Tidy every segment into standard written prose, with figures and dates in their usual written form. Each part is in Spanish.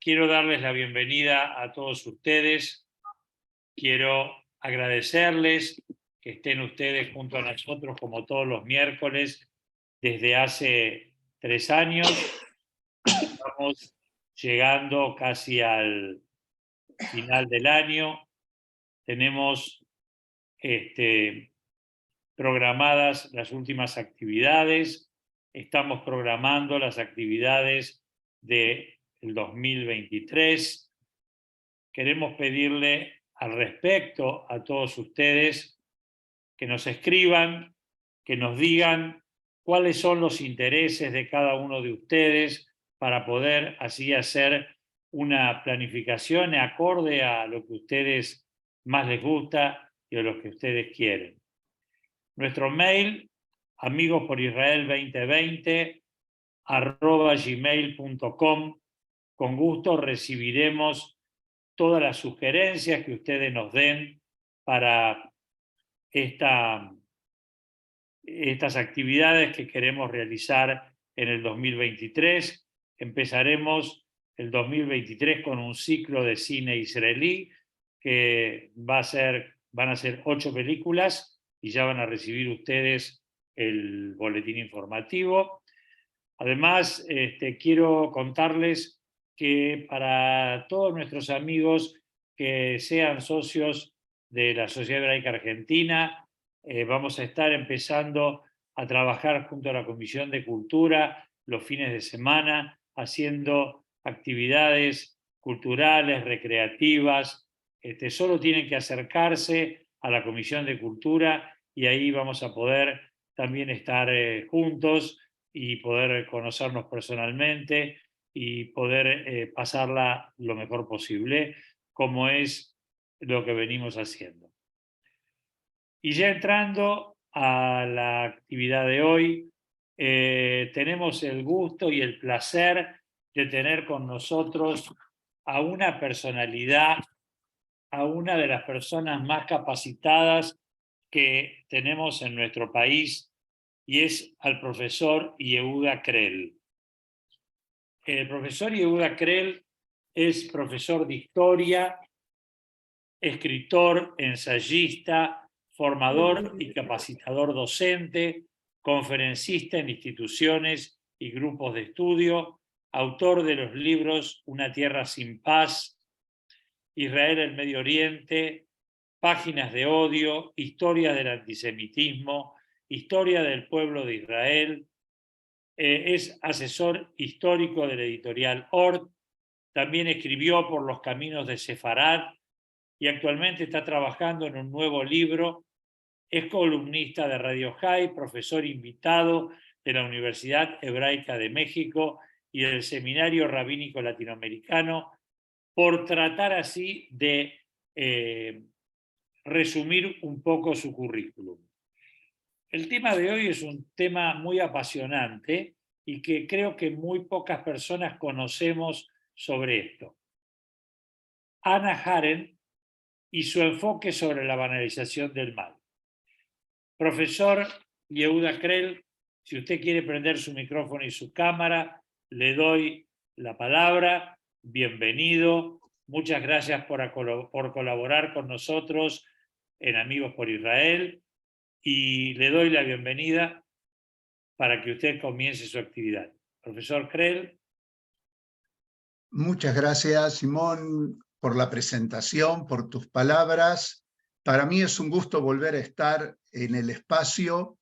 Quiero darles la bienvenida a todos ustedes. Quiero agradecerles que estén ustedes junto a nosotros como todos los miércoles desde hace 3 años. Estamos llegando casi al final del año. Tenemos programadas las últimas actividades. Estamos programando las actividades del 2023. Queremos pedirle al respecto a todos ustedes que nos escriban, que nos digan cuáles son los intereses de cada uno de ustedes para poder así hacer una planificación acorde a lo que a ustedes más les gusta y a lo que ustedes quieren. Nuestro mail, amigosporisrael2020@gmail.com. Con gusto recibiremos todas las sugerencias que ustedes nos den para estas actividades que queremos realizar en el 2023. Empezaremos el 2023 con un ciclo de cine israelí que van a ser 8 películas y ya van a recibir ustedes el boletín informativo. Además, quiero contarles que para todos nuestros amigos que sean socios de la Sociedad Hebraica Argentina, vamos a estar empezando a trabajar junto a la Comisión de Cultura los fines de semana, haciendo actividades culturales, recreativas. Solo tienen que acercarse a la Comisión de Cultura y ahí vamos a poder también estar juntos y poder conocernos personalmente y poder pasarla lo mejor posible, como es lo que venimos haciendo. Y ya entrando a la actividad de hoy, tenemos el gusto y el placer de tener con nosotros a una personalidad, a una de las personas más capacitadas que tenemos en nuestro país, y es al profesor Yehuda Krell. El profesor Yehuda Krell es profesor de historia, escritor, ensayista, formador y capacitador docente, conferencista en instituciones y grupos de estudio, autor de los libros Una tierra sin paz, Israel en Medio Oriente, Páginas de odio, Historia del antisemitismo, Historia del pueblo de Israel. Es asesor histórico de la editorial Ort. También escribió Por los caminos de Sefarad y actualmente está trabajando en un nuevo libro. Es columnista de Radio High, profesor invitado de la Universidad Hebraica de México y del Seminario Rabínico Latinoamericano, por tratar así de resumir un poco su currículum. El tema de hoy es un tema muy apasionante y que creo que muy pocas personas conocemos sobre esto. Hannah Arendt y su enfoque sobre la banalización del mal. Profesor Yehuda Krell, si usted quiere prender su micrófono y su cámara, le doy la palabra. Bienvenido. Muchas gracias por colaborar con nosotros en Amigos por Israel y le doy la bienvenida para que usted comience su actividad. Profesor Krell. Muchas gracias, Simón, por la presentación, por tus palabras. Para mí es un gusto volver a estar en el espacio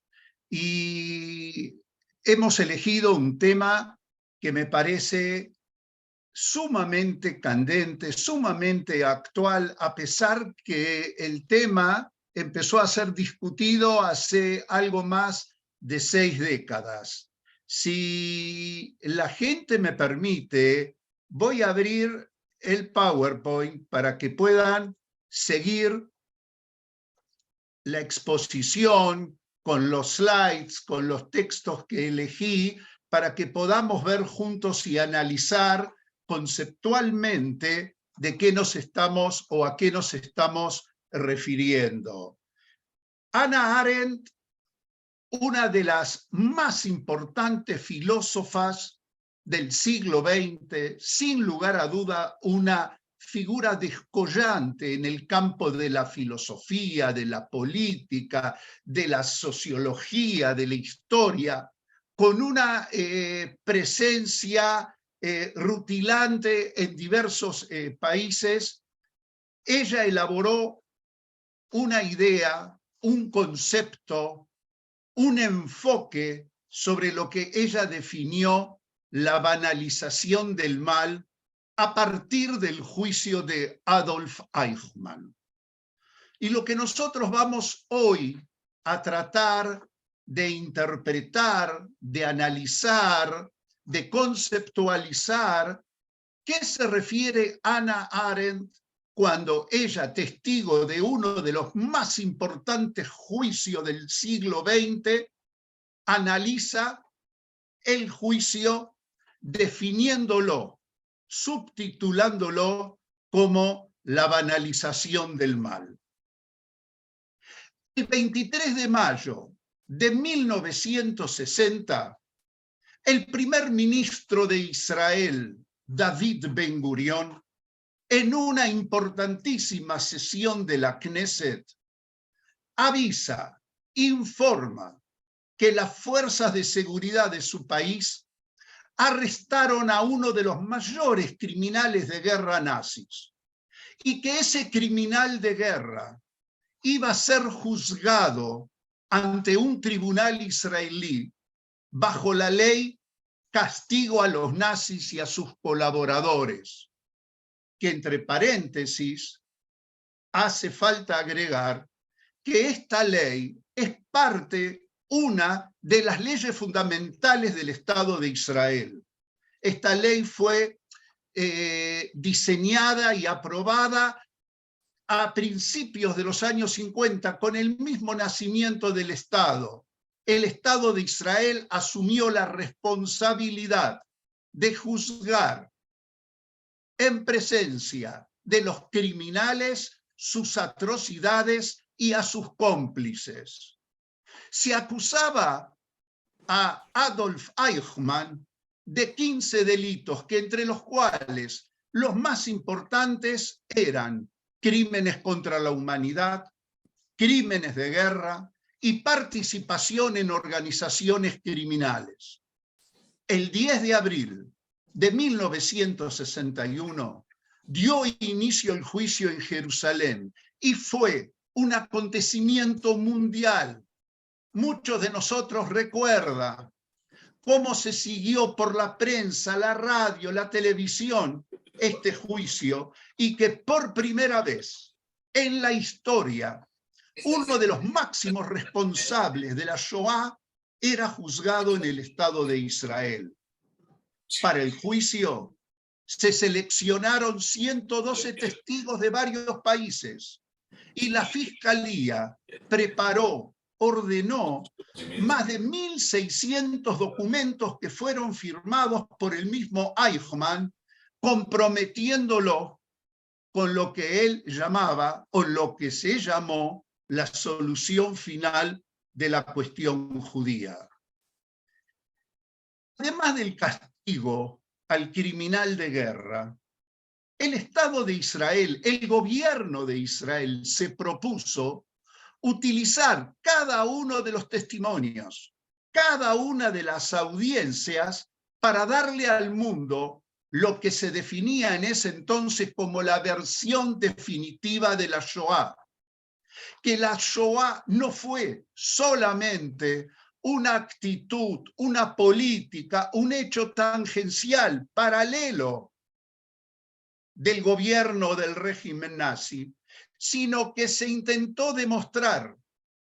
y hemos elegido un tema que me parece sumamente candente, sumamente actual, a pesar que el tema empezó a ser discutido hace algo más de 6 décadas. Si la gente me permite, voy a abrir el PowerPoint para que puedan seguir la exposición con los slides, con los textos que elegí, para que podamos ver juntos y analizar conceptualmente de qué nos estamos o a qué nos estamos refiriendo. Hannah Arendt, una de las más importantes filósofas del siglo XX, sin lugar a duda, una figura descollante en el campo de la filosofía, de la política, de la sociología, de la historia, con una presencia rutilante en diversos países. Ella elaboró una idea, un concepto, un enfoque sobre lo que ella definió la banalización del mal a partir del juicio de Adolf Eichmann. Y lo que nosotros vamos hoy a tratar de interpretar, de analizar, de conceptualizar, ¿qué se refiere Hannah Arendt cuando ella, testigo de uno de los más importantes juicios del siglo XX, analiza el juicio definiéndolo, subtitulándolo como la banalización del mal? El 23 de mayo de 1960, el primer ministro de Israel, David Ben-Gurión, en una importantísima sesión de la Knesset, avisa, informa que las fuerzas de seguridad de su país arrestaron a uno de los mayores criminales de guerra nazis y que ese criminal de guerra iba a ser juzgado ante un tribunal israelí bajo la ley castigo a los nazis y a sus colaboradores, que entre paréntesis hace falta agregar que esta ley es una de las leyes fundamentales del Estado de Israel. Esta ley fue diseñada y aprobada a principios de los años 50 con el mismo nacimiento del Estado. El Estado de Israel asumió la responsabilidad de juzgar en presencia de los criminales sus atrocidades y a sus cómplices. Se acusaba a Adolf Eichmann de 15 delitos, que entre los cuales los más importantes eran crímenes contra la humanidad, crímenes de guerra y participación en organizaciones criminales. El 10 de abril de 1961 dio inicio el juicio en Jerusalén y fue un acontecimiento mundial. Muchos de nosotros recuerdan cómo se siguió por la prensa, la radio, la televisión este juicio, y que por primera vez en la historia uno de los máximos responsables de la Shoah era juzgado en el Estado de Israel. Para el juicio se seleccionaron 112 testigos de varios países y la Fiscalía preparó, ordenó más de 1.600 documentos que fueron firmados por el mismo Eichmann, comprometiéndolo con lo que él llamaba, o lo que se llamó, la solución final de la cuestión judía. Además del castigo al criminal de guerra, el Estado de Israel, el gobierno de Israel, se propuso utilizar cada uno de los testimonios, cada una de las audiencias, para darle al mundo lo que se definía en ese entonces como la versión definitiva de la Shoah. Que la Shoah no fue solamente una actitud, una política, un hecho tangencial, paralelo del gobierno del régimen nazi, sino que se intentó demostrar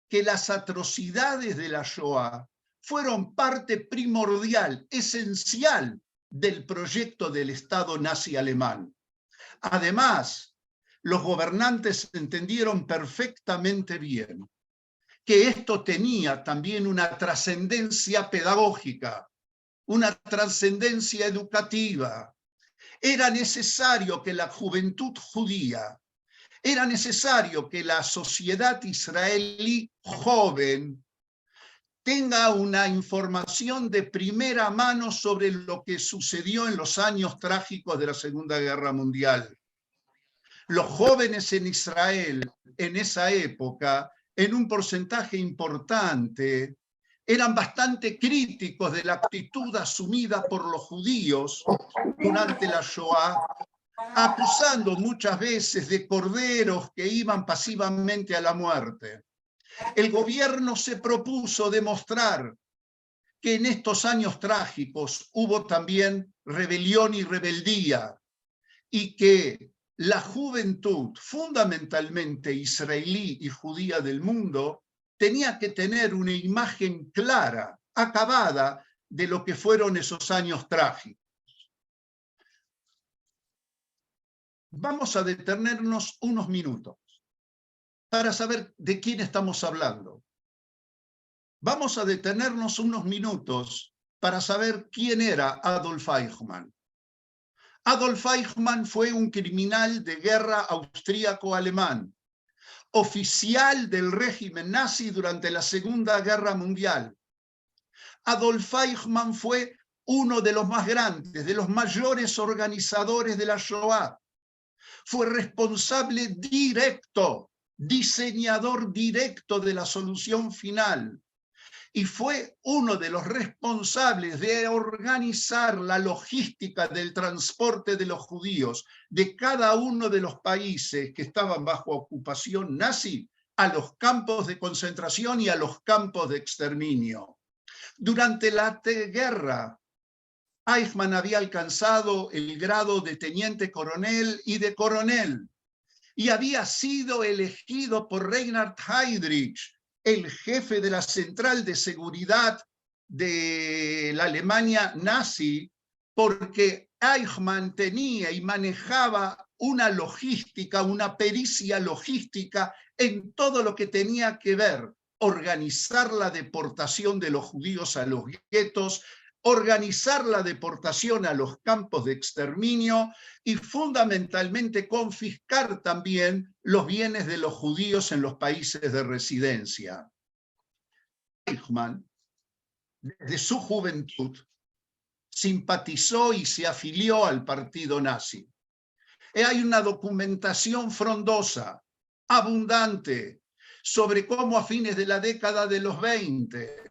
que las atrocidades de la Shoah fueron parte primordial, esencial del proyecto del Estado nazi alemán. Además, los gobernantes entendieron perfectamente bien que esto tenía también una trascendencia pedagógica, una trascendencia educativa. Era necesario que la juventud judía, era necesario que la sociedad israelí joven tenga una información de primera mano sobre lo que sucedió en los años trágicos de la Segunda Guerra Mundial. Los jóvenes en Israel en esa época, en un porcentaje importante, eran bastante críticos de la actitud asumida por los judíos durante la Shoah, acusando muchas veces de corderos que iban pasivamente a la muerte. El gobierno se propuso demostrar que en estos años trágicos hubo también rebelión y rebeldía, y que la juventud, fundamentalmente israelí y judía del mundo, tenía que tener una imagen clara, acabada, de lo que fueron esos años trágicos. Vamos a detenernos unos minutos para saber de quién estamos hablando. Vamos a detenernos unos minutos para saber quién era Adolf Eichmann. Adolf Eichmann fue un criminal de guerra austríaco-alemán, oficial del régimen nazi durante la Segunda Guerra Mundial. Adolf Eichmann fue uno de los más grandes, de los mayores organizadores de la Shoah. Fue responsable directo, diseñador directo de la solución final. Y fue uno de los responsables de organizar la logística del transporte de los judíos de cada uno de los países que estaban bajo ocupación nazi a los campos de concentración y a los campos de exterminio. Durante la guerra, Eichmann había alcanzado el grado de teniente coronel y de coronel, y había sido elegido por Reinhard Heydrich, el jefe de la central de seguridad de la Alemania nazi, porque Eichmann tenía y manejaba una logística, una pericia logística en todo lo que tenía que ver, organizar la deportación de los judíos a los guetos, organizar la deportación a los campos de exterminio y fundamentalmente confiscar también los bienes de los judíos en los países de residencia. Eichmann, desde su juventud, simpatizó y se afilió al partido nazi. Hay una documentación frondosa, abundante, sobre cómo a fines de la década de los 20,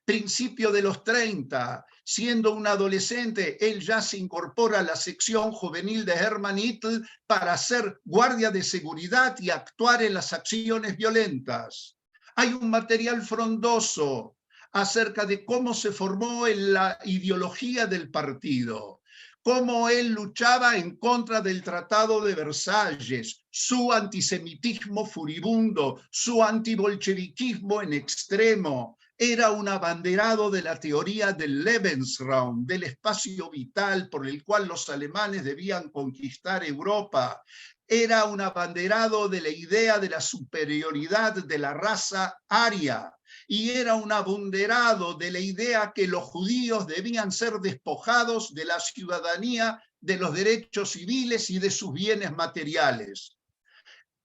principio de los 30, siendo un adolescente, él ya se incorpora a la sección juvenil de Hermann Hitler para ser guardia de seguridad y actuar en las acciones violentas. Hay un material frondoso acerca de cómo se formó en la ideología del partido, cómo él luchaba en contra del Tratado de Versalles, su antisemitismo furibundo, su antibolcheviquismo en extremo. Era un abanderado de la teoría del Lebensraum, del espacio vital por el cual los alemanes debían conquistar Europa. Era un abanderado de la idea de la superioridad de la raza aria. Y era un abanderado de la idea que los judíos debían ser despojados de la ciudadanía, de los derechos civiles y de sus bienes materiales.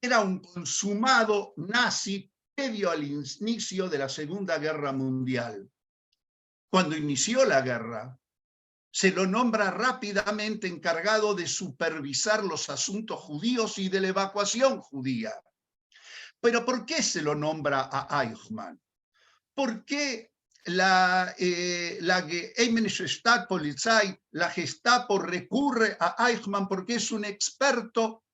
Era un consumado nazi previo al inicio de la Segunda Guerra Mundial. Cuando inició la guerra, se lo nombra rápidamente encargado de supervisar los asuntos judíos y de la evacuación judía. Pero ¿por qué se lo nombra a Eichmann? ¿Por qué la Geheimnische Staatspolizei, la Gestapo, recurre a Eichmann? Porque es un experto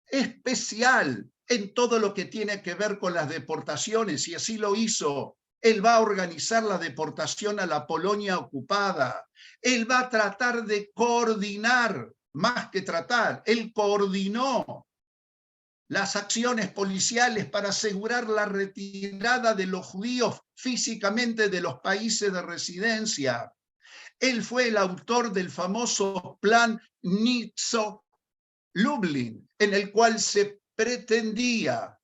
especial en todo lo que tiene que ver con las deportaciones, y así lo hizo. Él va a organizar la deportación a la Polonia ocupada. Él va a tratar de coordinar, más que tratar, él coordinó las acciones policiales para asegurar la retirada de los judíos físicamente de los países de residencia. Él fue el autor del famoso plan Nitzo-Lublin, en el cual se pretendía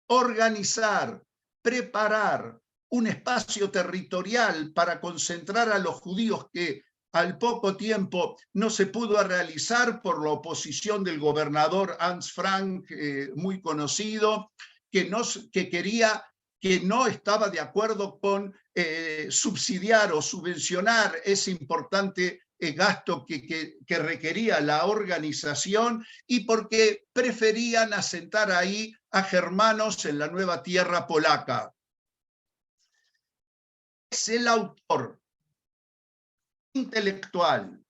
organizar, preparar un espacio territorial para concentrar a los judíos que al poco tiempo no se pudo realizar por la oposición del gobernador Hans Frank, muy conocido, que quería que no estaba de acuerdo con subsidiar o subvencionar ese importante gasto que requería la organización, y porque preferían asentar ahí a germanos en la nueva tierra polaca. Es el autor intelectual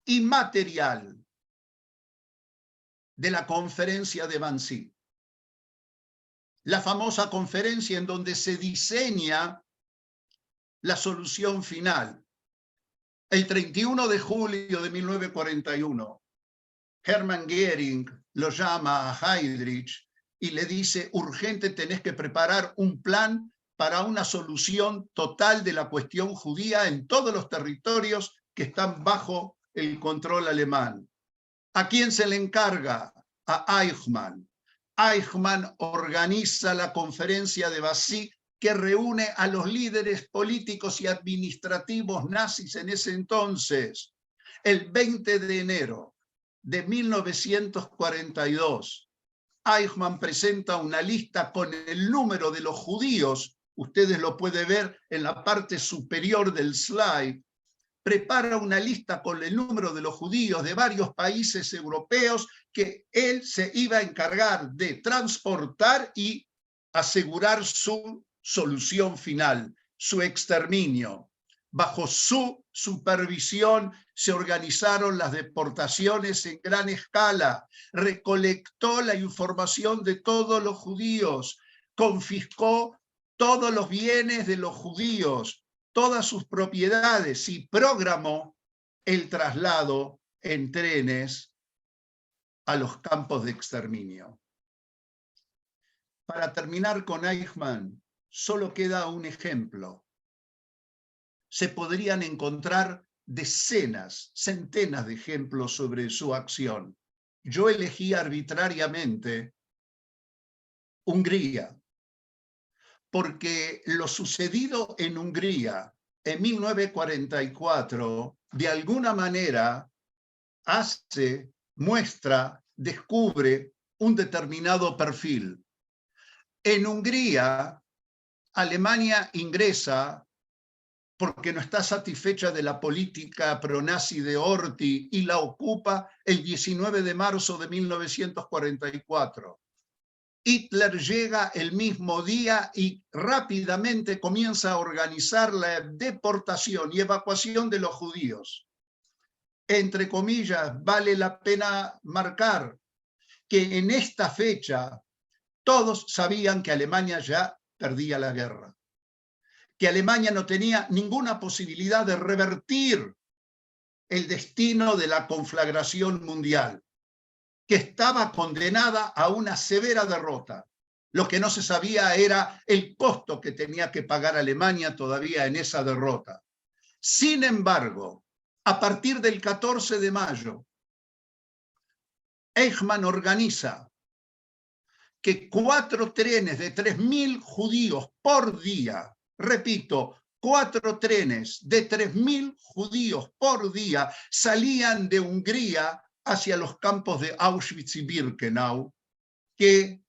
y material de la conferencia de Wannsee, la famosa conferencia en donde se diseña la solución final. El 31 de julio de 1941, Hermann Göring lo llama a Heydrich y le dice: urgente, tenés que preparar un plan para una solución total de la cuestión judía en todos los territorios que están bajo el control alemán. ¿A quién se le encarga? A Eichmann. Eichmann organiza la conferencia de Wannsee, que reúne a los líderes políticos y administrativos nazis en ese entonces. El 20 de enero de 1942, Eichmann presenta una lista con el número de los judíos. Ustedes lo pueden ver en la parte superior del slide. Prepara una lista con el número de los judíos de varios países europeos que él se iba a encargar de transportar y asegurar su solución final, su exterminio. Bajo su supervisión se organizaron las deportaciones en gran escala, recolectó la información de todos los judíos, confiscó todos los bienes de los judíos, todas sus propiedades, y programó el traslado en trenes a los campos de exterminio. Para terminar con Eichmann, solo queda un ejemplo. Se podrían encontrar decenas, centenas de ejemplos sobre su acción. Yo elegí arbitrariamente Hungría, porque lo sucedido en Hungría en 1944, de alguna manera, muestra, descubre un determinado perfil. En Hungría, Alemania ingresa porque no está satisfecha de la política pronazi de Horthy y la ocupa el 19 de marzo de 1944. Hitler llega el mismo día y rápidamente comienza a organizar la deportación y evacuación de los judíos. Entre comillas, vale la pena marcar que en esta fecha todos sabían que Alemania ya perdía la guerra, que Alemania no tenía ninguna posibilidad de revertir el destino de la conflagración mundial, que estaba condenada a una severa derrota. Lo que no se sabía era el costo que tenía que pagar Alemania todavía en esa derrota. Sin embargo, a partir del 14 de mayo, Eichmann organiza que 4 trenes de 3.000 judíos por día, repito, 4 trenes de 3.000 judíos por día salían de Hungría hacia los campos de Auschwitz y Birkenau, que,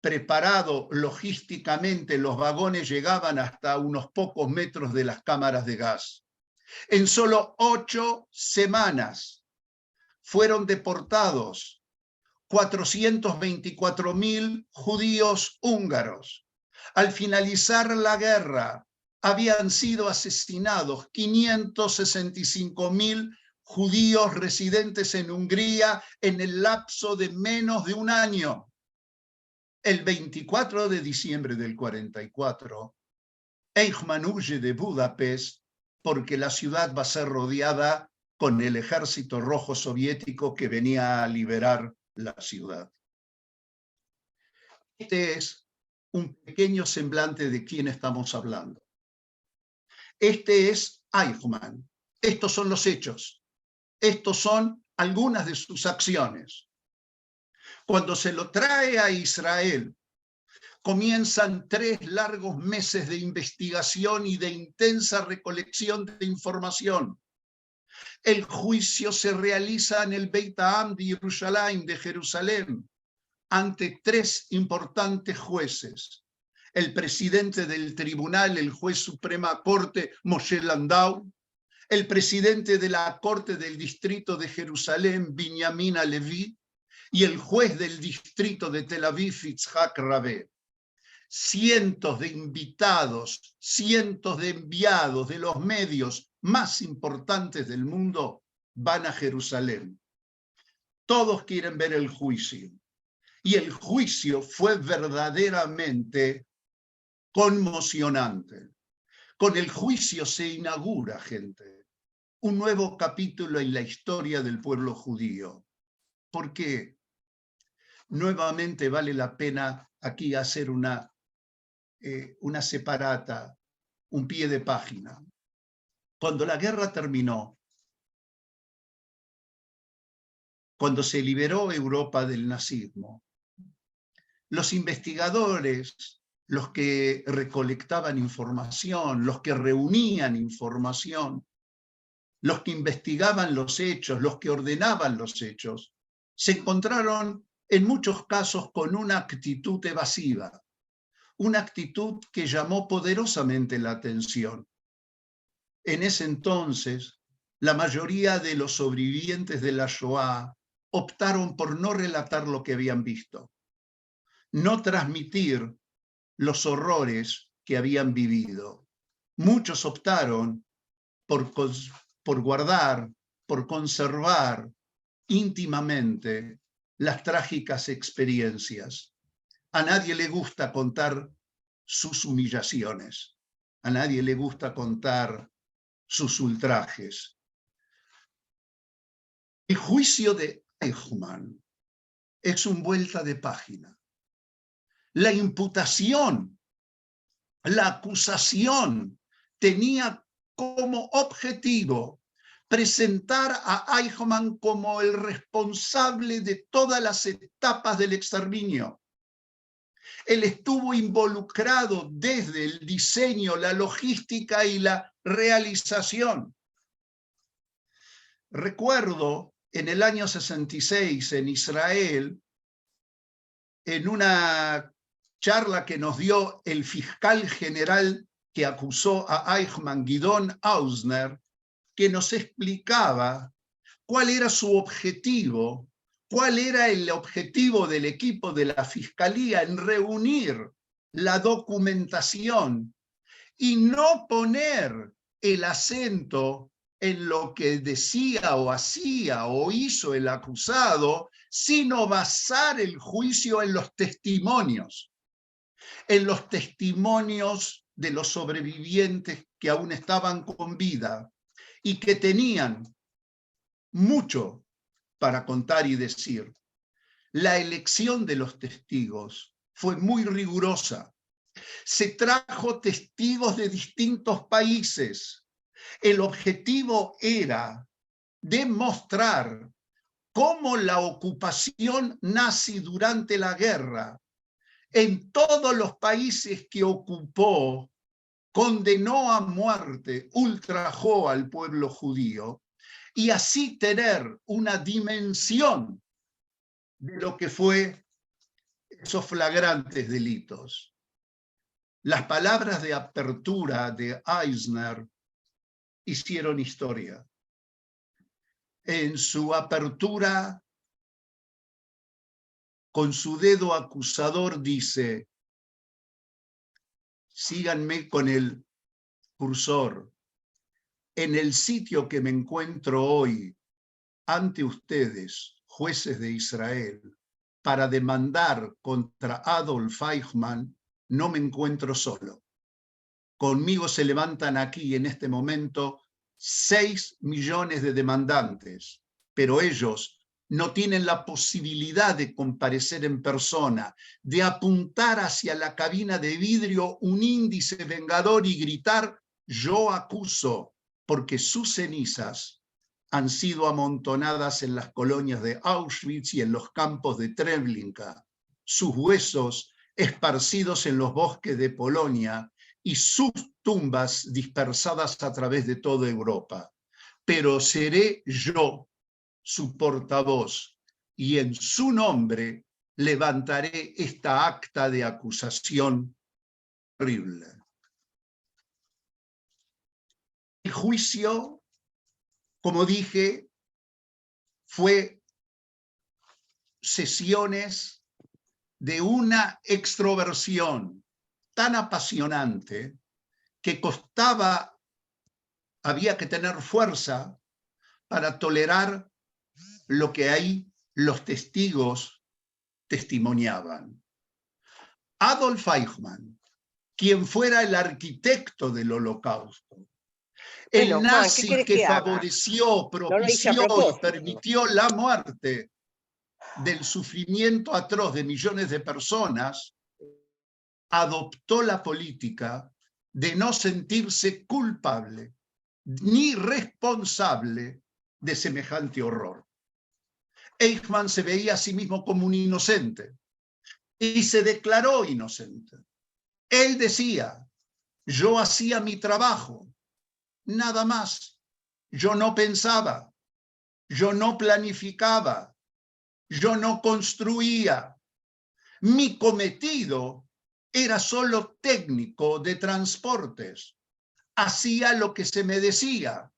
preparado logísticamente, los vagones llegaban hasta unos pocos metros de las cámaras de gas. En solo 8 semanas fueron deportados 424.000 judíos húngaros. Al finalizar la guerra, habían sido asesinados 565.000 judíos residentes en Hungría en el lapso de menos de un año. El 24 de diciembre del 44, Eichmann huye de Budapest porque la ciudad va a ser rodeada con el ejército rojo soviético que venía a liberar la ciudad. Este es un pequeño semblante de quién estamos hablando. Este es Eichmann. Estos son los hechos. Estos son algunas de sus acciones. Cuando se lo trae a Israel, comienzan 3 largos meses de investigación y de intensa recolección de información. El juicio se realiza en el Beit Ha'am de Jerusalén, ante 3 importantes jueces. el presidente del tribunal, el juez Suprema Corte, Moshe Landau, el presidente de la Corte del Distrito de Jerusalén, Binyamin Alevi, y el juez del Distrito de Tel Aviv, Yitzhak Rabé. Cientos de invitados, cientos de enviados de los medios más importantes del mundo van a Jerusalén. Todos quieren ver el juicio. Y el juicio fue verdaderamente conmocionante. Con el juicio se inaugura, gente, un nuevo capítulo en la historia del pueblo judío. ¿Por qué? Nuevamente vale la pena aquí hacer una separata, un pie de página. Cuando la guerra terminó, cuando se liberó Europa del nazismo, los investigadores, los que recolectaban información, los que reunían información, los que investigaban los hechos, los que ordenaban los hechos, se encontraron en muchos casos con una actitud evasiva, una actitud que llamó poderosamente la atención. En ese entonces, la mayoría de los sobrevivientes de la Shoah optaron por no relatar lo que habían visto, no transmitir los horrores que habían vivido. Muchos optaron por guardar, por conservar íntimamente las trágicas experiencias. A nadie le gusta contar sus humillaciones, a nadie le gusta contar sus ultrajes. El juicio de Eichmann es un vuelta de página. La imputación, la acusación tenía como objetivo presentar a Eichmann como el responsable de todas las etapas del exterminio. Él estuvo involucrado desde el diseño, la logística y la realización. Recuerdo en el año 66 en Israel, en una charla que nos dio el fiscal general que acusó a Eichmann, Gidon Hausner, que nos explicaba cuál era su objetivo, cuál era el objetivo del equipo de la Fiscalía en reunir la documentación y no poner el acento en lo que decía o hacía o hizo el acusado, sino basar el juicio en los testimonios de los sobrevivientes que aún estaban con vida y que tenían mucho para contar y decir. La elección de los testigos fue muy rigurosa. Se trajo testigos de distintos países. El objetivo era demostrar cómo la ocupación nazi durante la guerra en todos los países que ocupó condenó a muerte, ultrajó al pueblo judío, y así tener una dimensión de lo que fue esos flagrantes delitos. Las palabras de apertura de Eisner hicieron historia. En su apertura, con su dedo acusador dice: síganme con el cursor. En el sitio que me encuentro hoy ante ustedes, jueces de Israel, para demandar contra Adolf Eichmann, no me encuentro solo. Conmigo se levantan aquí en este momento 6 millones de demandantes, pero ellos no tienen la posibilidad de comparecer en persona, de apuntar hacia la cabina de vidrio un índice vengador y gritar: yo acuso, porque sus cenizas han sido amontonadas en las colonias de Auschwitz y en los campos de Treblinka, sus huesos esparcidos en los bosques de Polonia y sus tumbas dispersadas a través de toda Europa. Pero seré yo su portavoz y en su nombre levantaré esta acta de acusación terrible. El juicio, como dije, fue sesiones de una extroversión tan apasionante que había que tener fuerza para tolerar lo que ahí los testigos testimoniaban. Adolf Eichmann, quien fuera el arquitecto del Holocausto, el nazi que favoreció, propició y permitió la muerte del sufrimiento atroz de millones de personas, adoptó la política de no sentirse culpable ni responsable de semejante horror. Eichmann se veía a sí mismo como un inocente y se declaró inocente. Él decía, yo hacía mi trabajo, nada más. Yo no pensaba, yo no planificaba, yo no construía. Mi cometido era solo técnico de transportes. Hacía lo que se me decía.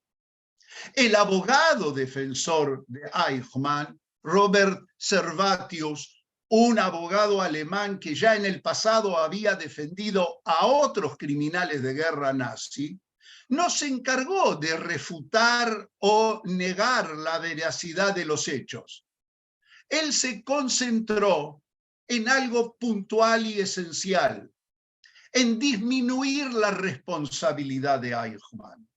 El abogado defensor de Eichmann, Robert Servatius, un abogado alemán que ya en el pasado había defendido a otros criminales de guerra nazi, no se encargó de refutar o negar la veracidad de los hechos. Él se concentró en algo puntual y esencial, en disminuir la responsabilidad de Eichmann.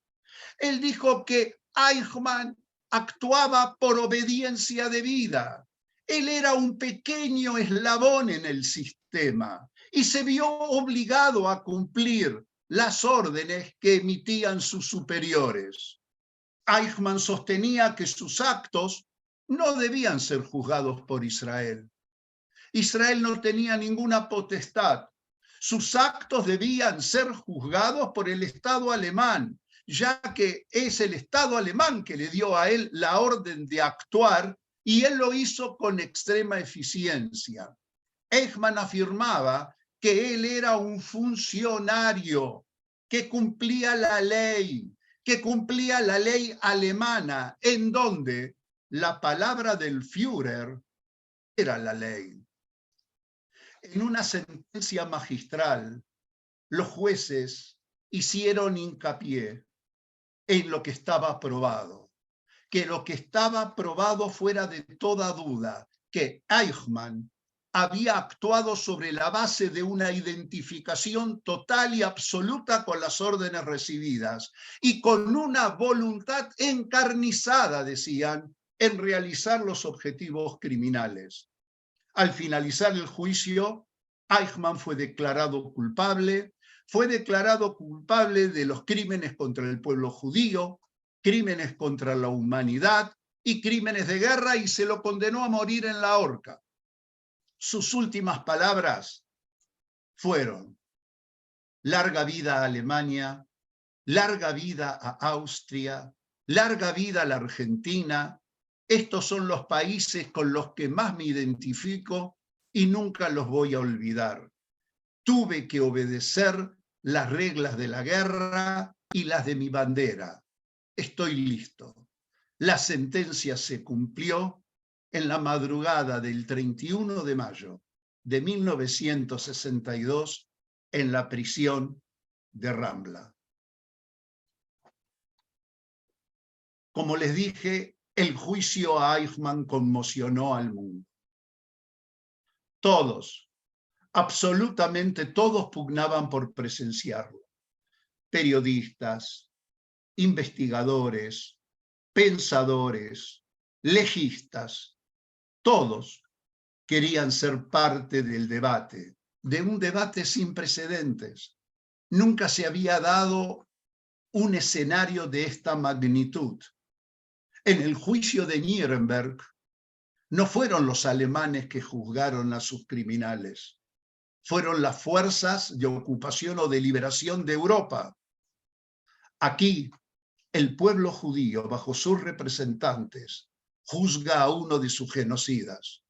Él dijo que Eichmann actuaba por obediencia debida. Él era un pequeño eslabón en el sistema y se vio obligado a cumplir las órdenes que emitían sus superiores. Eichmann sostenía que sus actos no debían ser juzgados por Israel. Israel no tenía ninguna potestad. Sus actos debían ser juzgados por el Estado alemán, ya que es el Estado alemán que le dio a él la orden de actuar y él lo hizo con extrema eficiencia. Eichmann afirmaba que él era un funcionario que cumplía la ley alemana, en donde la palabra del Führer era la ley. En una sentencia magistral, los jueces hicieron hincapié en lo que estaba probado, que lo que estaba probado fuera de toda duda, que Eichmann había actuado sobre la base de una identificación total y absoluta con las órdenes recibidas y con una voluntad encarnizada, decían, en realizar los objetivos criminales. Al finalizar el juicio, Eichmann fue declarado culpable de los crímenes contra el pueblo judío, crímenes contra la humanidad y crímenes de guerra, y se lo condenó a morir en la horca. Sus últimas palabras fueron: larga vida a Alemania, larga vida a Austria, larga vida a la Argentina. Estos son los países con los que más me identifico y nunca los voy a olvidar. Tuve que obedecer las reglas de la guerra y las de mi bandera. Estoy listo. La sentencia se cumplió en la madrugada del 31 de mayo de 1962 en la prisión de Rambla. Como les dije, el juicio a Eichmann conmocionó al mundo. Todos, absolutamente todos pugnaban por presenciarlo. Periodistas, investigadores, pensadores, legistas, todos querían ser parte del debate, de un debate sin precedentes. Nunca se había dado un escenario de esta magnitud. En el juicio de Nuremberg, no fueron los alemanes que juzgaron a sus criminales, fueron las fuerzas de ocupación o de liberación de Europa. Aquí, el pueblo judío, bajo sus representantes, juzga a uno de sus genocidas.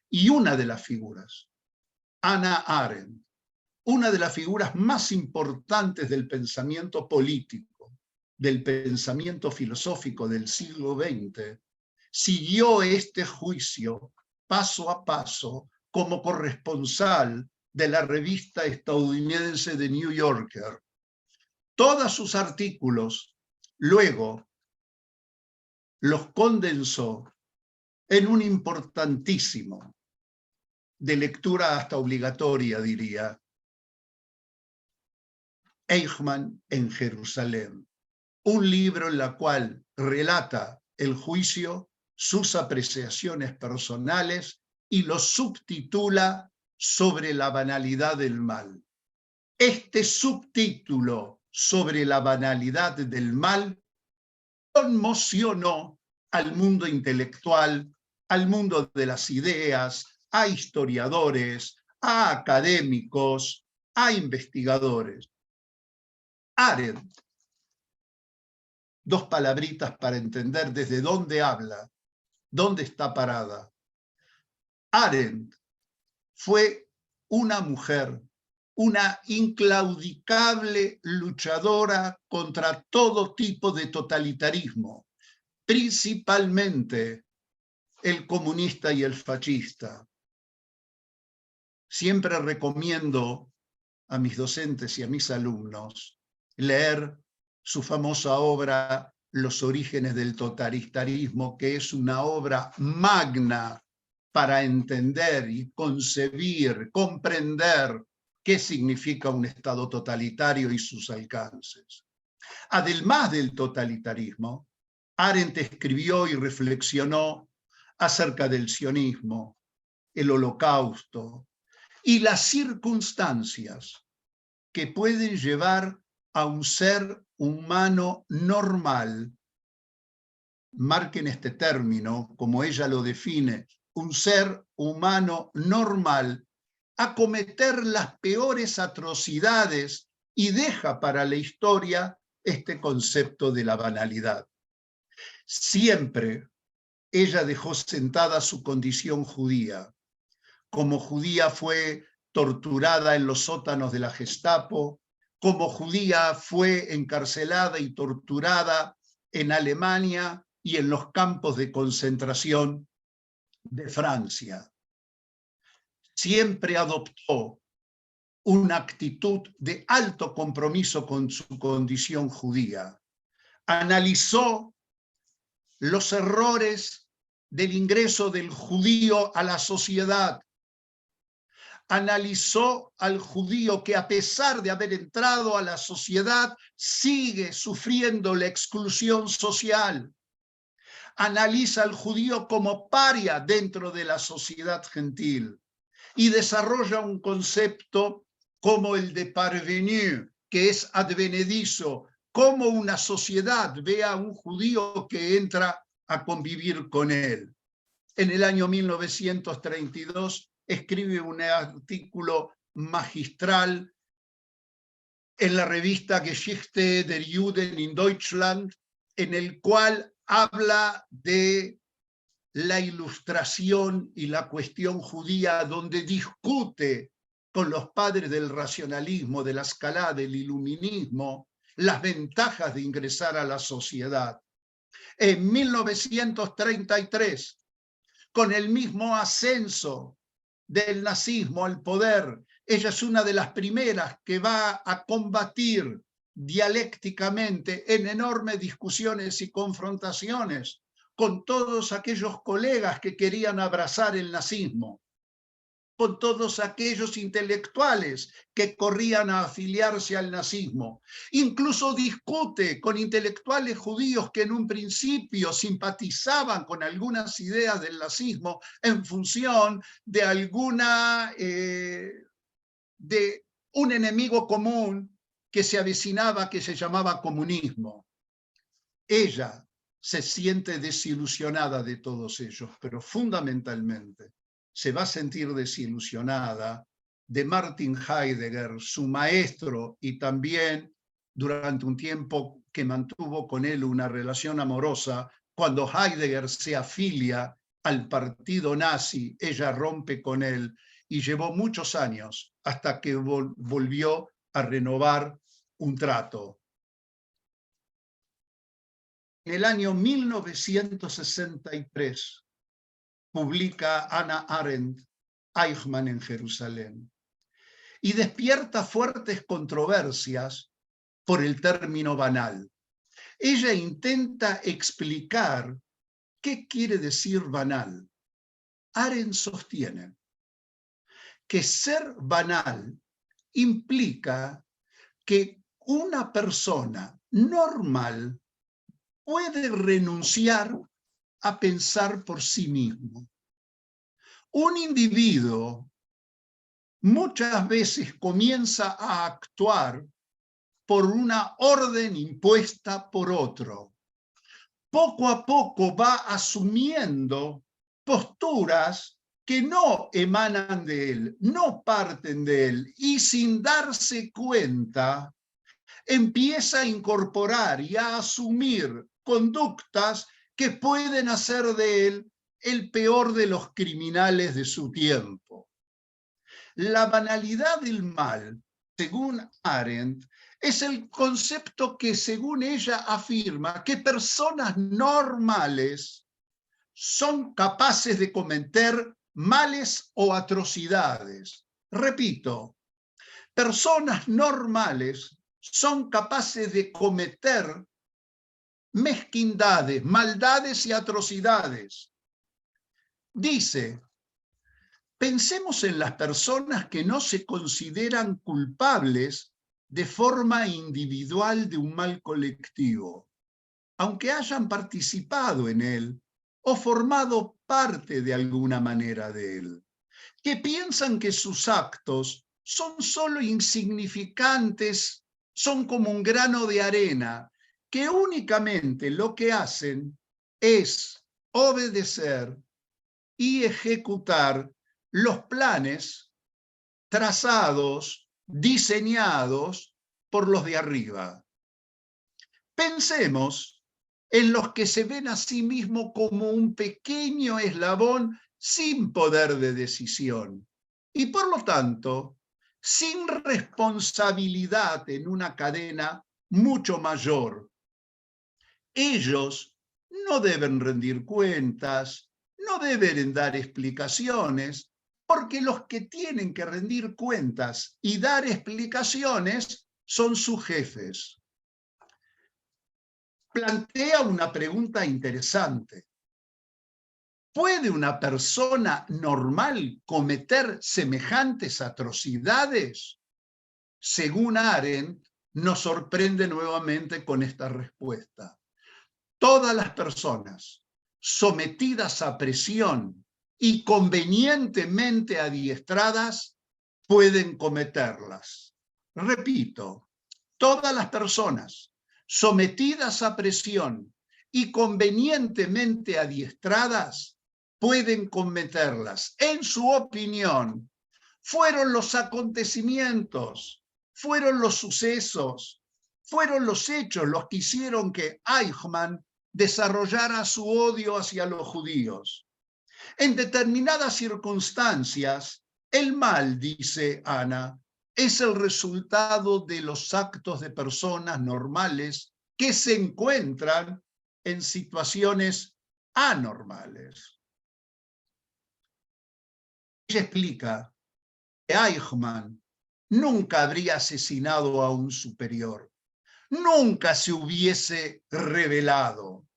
Y una de las figuras, Hannah Arendt, una de las figuras más importantes del pensamiento político, del pensamiento filosófico del siglo XX, siguió este juicio paso a paso como corresponsal de la revista estadounidense The New Yorker. Todos sus artículos luego los condensó en un importantísimo, de lectura hasta obligatoria, diría, Eichmann en Jerusalén, un libro en el cual relata el juicio, sus apreciaciones personales y lo subtitula Sobre la banalidad del mal. Este subtítulo sobre la banalidad del mal conmocionó al mundo intelectual, al mundo de las ideas, a historiadores, a académicos, a investigadores. Arendt, dos palabritas para entender desde dónde habla, dónde está parada. Arendt fue una mujer, una inclaudicable luchadora contra todo tipo de totalitarismo, principalmente el comunista y el fascista. Siempre recomiendo a mis docentes y a mis alumnos leer su famosa obra Los orígenes del totalitarismo, que es una obra magna para entender y concebir, comprender qué significa un Estado totalitario y sus alcances. Además del totalitarismo, Arendt escribió y reflexionó acerca del sionismo, el holocausto y las circunstancias que pueden llevar a un ser humano normal, marquen este término, como ella lo define, un ser humano normal, a cometer las peores atrocidades y deja para la historia este concepto de la banalidad. Siempre ella dejó sentada su condición judía. Como judía fue torturada en los sótanos de la Gestapo, como judía fue encarcelada y torturada en Alemania y en los campos de concentración de Francia. Siempre adoptó una actitud de alto compromiso con su condición judía. Analizó los errores del ingreso del judío a la sociedad. Analizó al judío que, a pesar de haber entrado a la sociedad, sigue sufriendo la exclusión social. Analiza al judío como paria dentro de la sociedad gentil y desarrolla un concepto como el de parvenu, que es advenedizo, cómo una sociedad ve a un judío que entra a convivir con él. En el año 1932 escribe un artículo magistral en la revista Geschichte der Juden in Deutschland, en el cual habla de la ilustración y la cuestión judía, donde discute con los padres del racionalismo, de la escala del iluminismo, las ventajas de ingresar a la sociedad. En 1933, con el mismo ascenso del nazismo al poder, ella es una de las primeras que va a combatir dialécticamente en enormes discusiones y confrontaciones con todos aquellos colegas que querían abrazar el nazismo, con todos aquellos intelectuales que corrían a afiliarse al nazismo. Incluso discute con intelectuales judíos que en un principio simpatizaban con algunas ideas del nazismo en función de de un enemigo común que se avecinaba, que se llamaba comunismo. Ella se siente desilusionada de todos ellos, pero fundamentalmente se va a sentir desilusionada de Martin Heidegger, su maestro, y también durante un tiempo que mantuvo con él una relación amorosa. Cuando Heidegger se afilia al partido nazi, ella rompe con él y llevó muchos años hasta que volvió a renovar un trato. En el año 1963 publica Hannah Arendt Eichmann en Jerusalén y despierta fuertes controversias por el término banal. Ella intenta explicar qué quiere decir banal. Arendt sostiene que ser banal implica que una persona normal puede renunciar a pensar por sí mismo. Un individuo muchas veces comienza a actuar por una orden impuesta por otro. Poco a poco va asumiendo posturas que no emanan de él, no parten de él, y sin darse cuenta empieza a incorporar y a asumir conductas que pueden hacer de él el peor de los criminales de su tiempo. La banalidad del mal, según Arendt, es el concepto que, según ella, afirma que personas normales son capaces de cometer males o atrocidades. Repito, personas normales son capaces de cometer mezquindades, maldades y atrocidades. Dice, pensemos en las personas que no se consideran culpables de forma individual de un mal colectivo, aunque hayan participado en él o formado parte de alguna manera de él, que piensan que sus actos son solo insignificantes, son como un grano de arena, que únicamente lo que hacen es obedecer y ejecutar los planes trazados, diseñados por los de arriba. Pensemos en los que se ven a sí mismos como un pequeño eslabón sin poder de decisión y, por lo tanto, sin responsabilidad en una cadena mucho mayor. Ellos no deben rendir cuentas, no deben dar explicaciones, porque los que tienen que rendir cuentas y dar explicaciones son sus jefes. Plantea una pregunta interesante. ¿Puede una persona normal cometer semejantes atrocidades? Según Arendt, nos sorprende nuevamente con esta respuesta. Todas las personas sometidas a presión y convenientemente adiestradas pueden cometerlas. Repito, todas las personas sometidas a presión y convenientemente adiestradas pueden cometerlas. En su opinión, fueron los acontecimientos, fueron los sucesos, fueron los hechos los que hicieron que Eichmann desarrollara su odio hacia los judíos. En determinadas circunstancias, el mal, dice Ana, es el resultado de los actos de personas normales que se encuentran en situaciones anormales. Ella explica que Eichmann nunca habría asesinado a un superior, nunca se hubiese rebelado,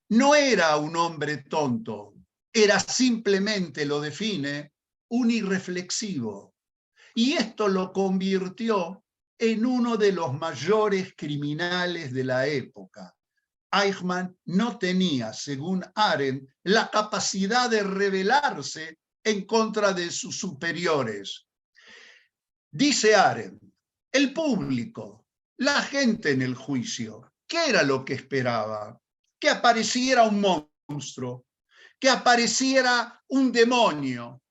no era un hombre tonto, era simplemente, lo define, un irreflexivo. Y esto lo convirtió en uno de los mayores criminales de la época. Eichmann no tenía, según Arendt, la capacidad de rebelarse en contra de sus superiores. Dice Arendt, el público, la gente en el juicio, ¿qué era lo que esperaba? Que apareciera un monstruo, que apareciera un demonio.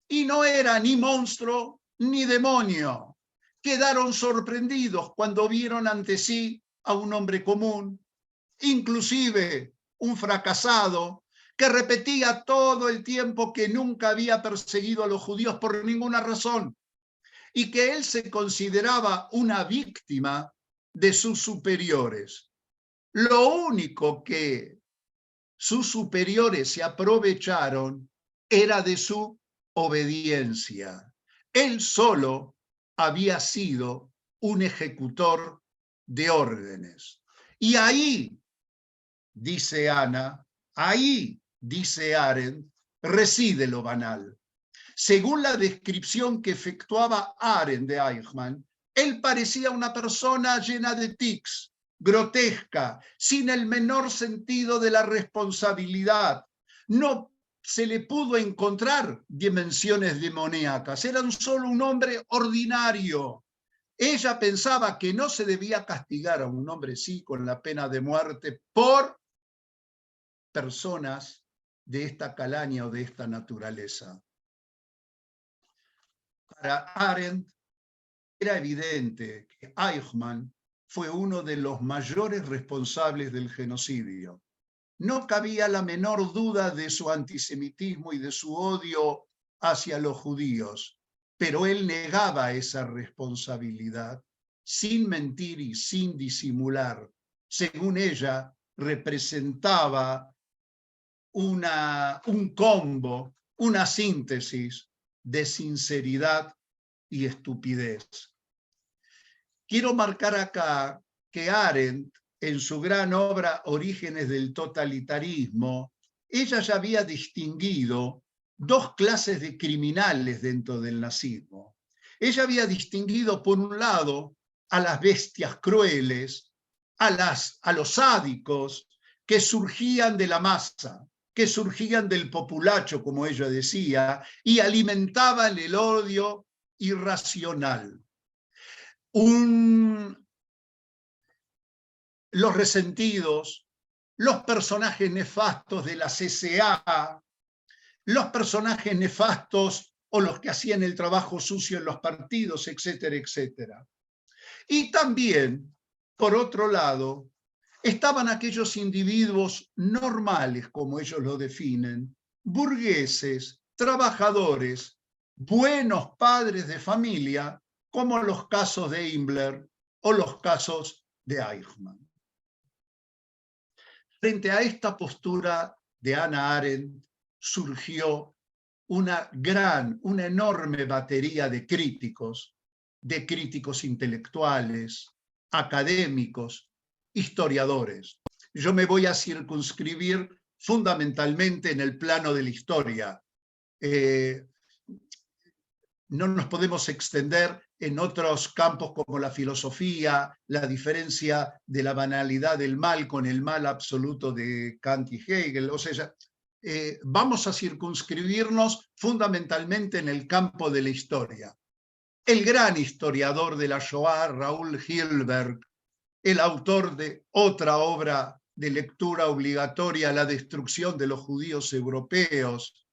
Y no era ni monstruo ni demonio. Quedaron sorprendidos cuando vieron ante sí a un hombre común, inclusive un fracasado que repetía todo el tiempo que nunca había perseguido a los judíos por ninguna razón y que él se consideraba una víctima de sus superiores. Lo único que sus superiores se aprovecharon era de su obediencia. Él solo había sido un ejecutor de órdenes. Y ahí, dice Ana, ahí, dice Arendt, reside lo banal. Según la descripción que efectuaba Arendt de Eichmann, él parecía una persona llena de tics, grotesca, sin el menor sentido de la responsabilidad. No se le pudo encontrar dimensiones demoníacas, era solo un hombre ordinario. Ella pensaba que no se debía castigar a un hombre así con la pena de muerte por personas de esta calaña o de esta naturaleza. Para Arendt era evidente que Eichmann fue uno de los mayores responsables del genocidio. No cabía la menor duda de su antisemitismo y de su odio hacia los judíos, pero él negaba esa responsabilidad sin mentir y sin disimular. Según ella, representaba un combo, una síntesis de sinceridad y estupidez. Quiero marcar acá que Arendt, en su gran obra Orígenes del totalitarismo, ella ya había distinguido dos clases de criminales dentro del nazismo. Ella había distinguido, por un lado, a las bestias crueles, a los sádicos que surgían de la masa, que surgían del populacho, como ella decía, y alimentaban el odio irracional. Los resentidos, los personajes nefastos de la CCA, los personajes nefastos o los que hacían el trabajo sucio en los partidos, etcétera, etcétera. Y también, por otro lado, estaban aquellos individuos normales, como ellos lo definen, burgueses, trabajadores, buenos padres de familia, como los casos de Himmler o los casos de Eichmann. Frente a esta postura de Hannah Arendt surgió una enorme batería de críticos intelectuales, académicos, historiadores. Yo me voy a circunscribir fundamentalmente en el plano de la historia. No nos podemos extender en otros campos como la filosofía, la diferencia de la banalidad del mal con el mal absoluto de Kant y Hegel. O sea, vamos a circunscribirnos fundamentalmente en el campo de la historia. El gran historiador de la Shoah, Raúl Hilberg, el autor de otra obra de lectura obligatoria, La destrucción de los judíos europeos,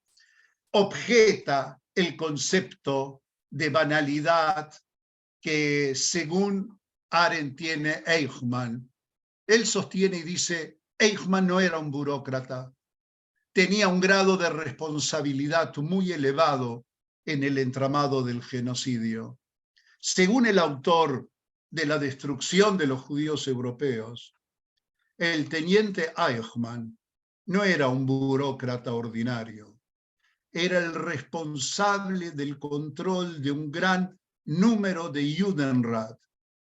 objeta el concepto de banalidad que, según Arendt, tiene Eichmann. Él sostiene y dice, Eichmann no era un burócrata, tenía un grado de responsabilidad muy elevado en el entramado del genocidio. Según el autor de La destrucción de los judíos europeos, el teniente Eichmann no era un burócrata ordinario, era el responsable del control de un gran número de Judenrat,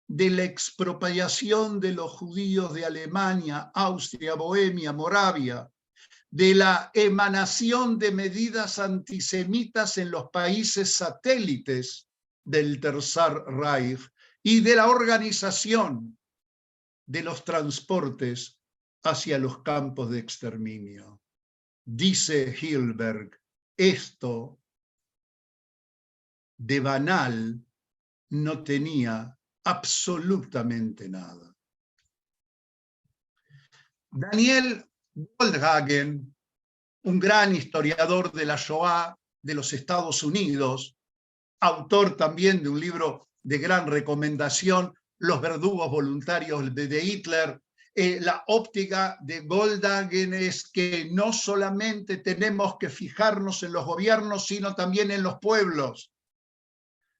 de la expropiación de los judíos de Alemania, Austria, Bohemia, Moravia, de la emanación de medidas antisemitas en los países satélites del Tercer Reich y de la organización de los transportes hacia los campos de exterminio. Dice Hilberg, esto de banal no tenía absolutamente nada. Daniel Goldhagen, un gran historiador de la Shoah de los Estados Unidos, autor también de un libro de gran recomendación, Los verdugos voluntarios de Hitler, la óptica de Goldhagen es que no solamente tenemos que fijarnos en los gobiernos, sino también en los pueblos.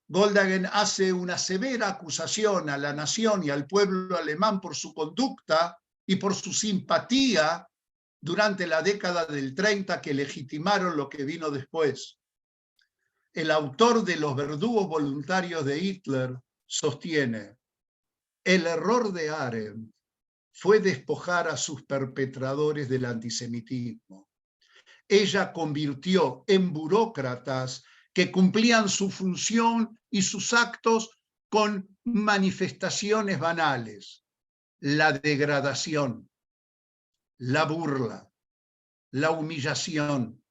Goldhagen hace una severa acusación a la nación y al pueblo alemán por su conducta y por su simpatía durante la década del 30 que legitimaron lo que vino después. El autor de Los verdugos voluntarios de Hitler sostiene: el error de Arendt fue despojar a sus perpetradores del antisemitismo. Ella convirtió en burócratas que cumplían su función y sus actos con manifestaciones banales: la degradación, la burla, la humillación,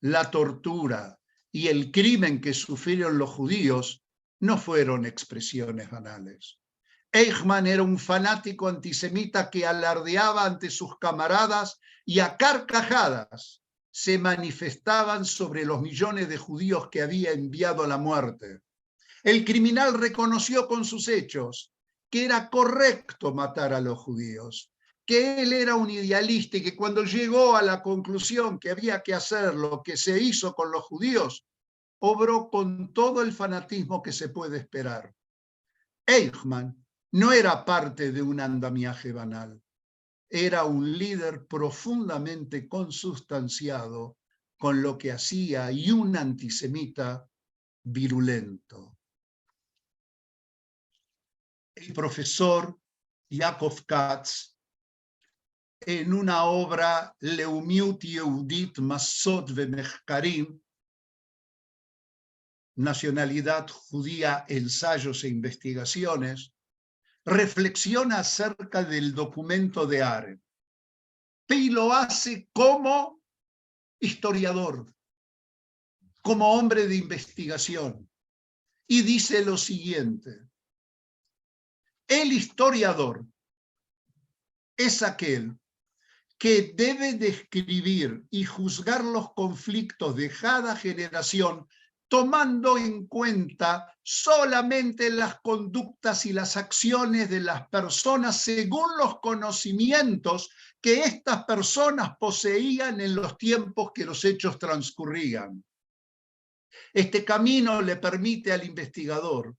la tortura y el crimen que sufrieron los judíos no fueron expresiones banales. Eichmann era un fanático antisemita que alardeaba ante sus camaradas y a carcajadas se manifestaban sobre los millones de judíos que había enviado a la muerte. El criminal reconoció con sus hechos que era correcto matar a los judíos, que él era un idealista y que cuando llegó a la conclusión que había que hacer lo que se hizo con los judíos, obró con todo el fanatismo que se puede esperar. Eichmann no era parte de un andamiaje banal, era un líder profundamente consustanciado con lo que hacía y un antisemita virulento. El profesor Yaakov Katz, en una obra Leumut Yehudit Masot Vemechkarim, Nacionalidad judía, ensayos e investigaciones, reflexiona acerca del documento de Arendt, y lo hace como historiador, como hombre de investigación, y dice lo siguiente: el historiador es aquel que debe describir y juzgar los conflictos de cada generación tomando en cuenta solamente las conductas y las acciones de las personas según los conocimientos que estas personas poseían en los tiempos que los hechos transcurrían. Este camino le permite al investigador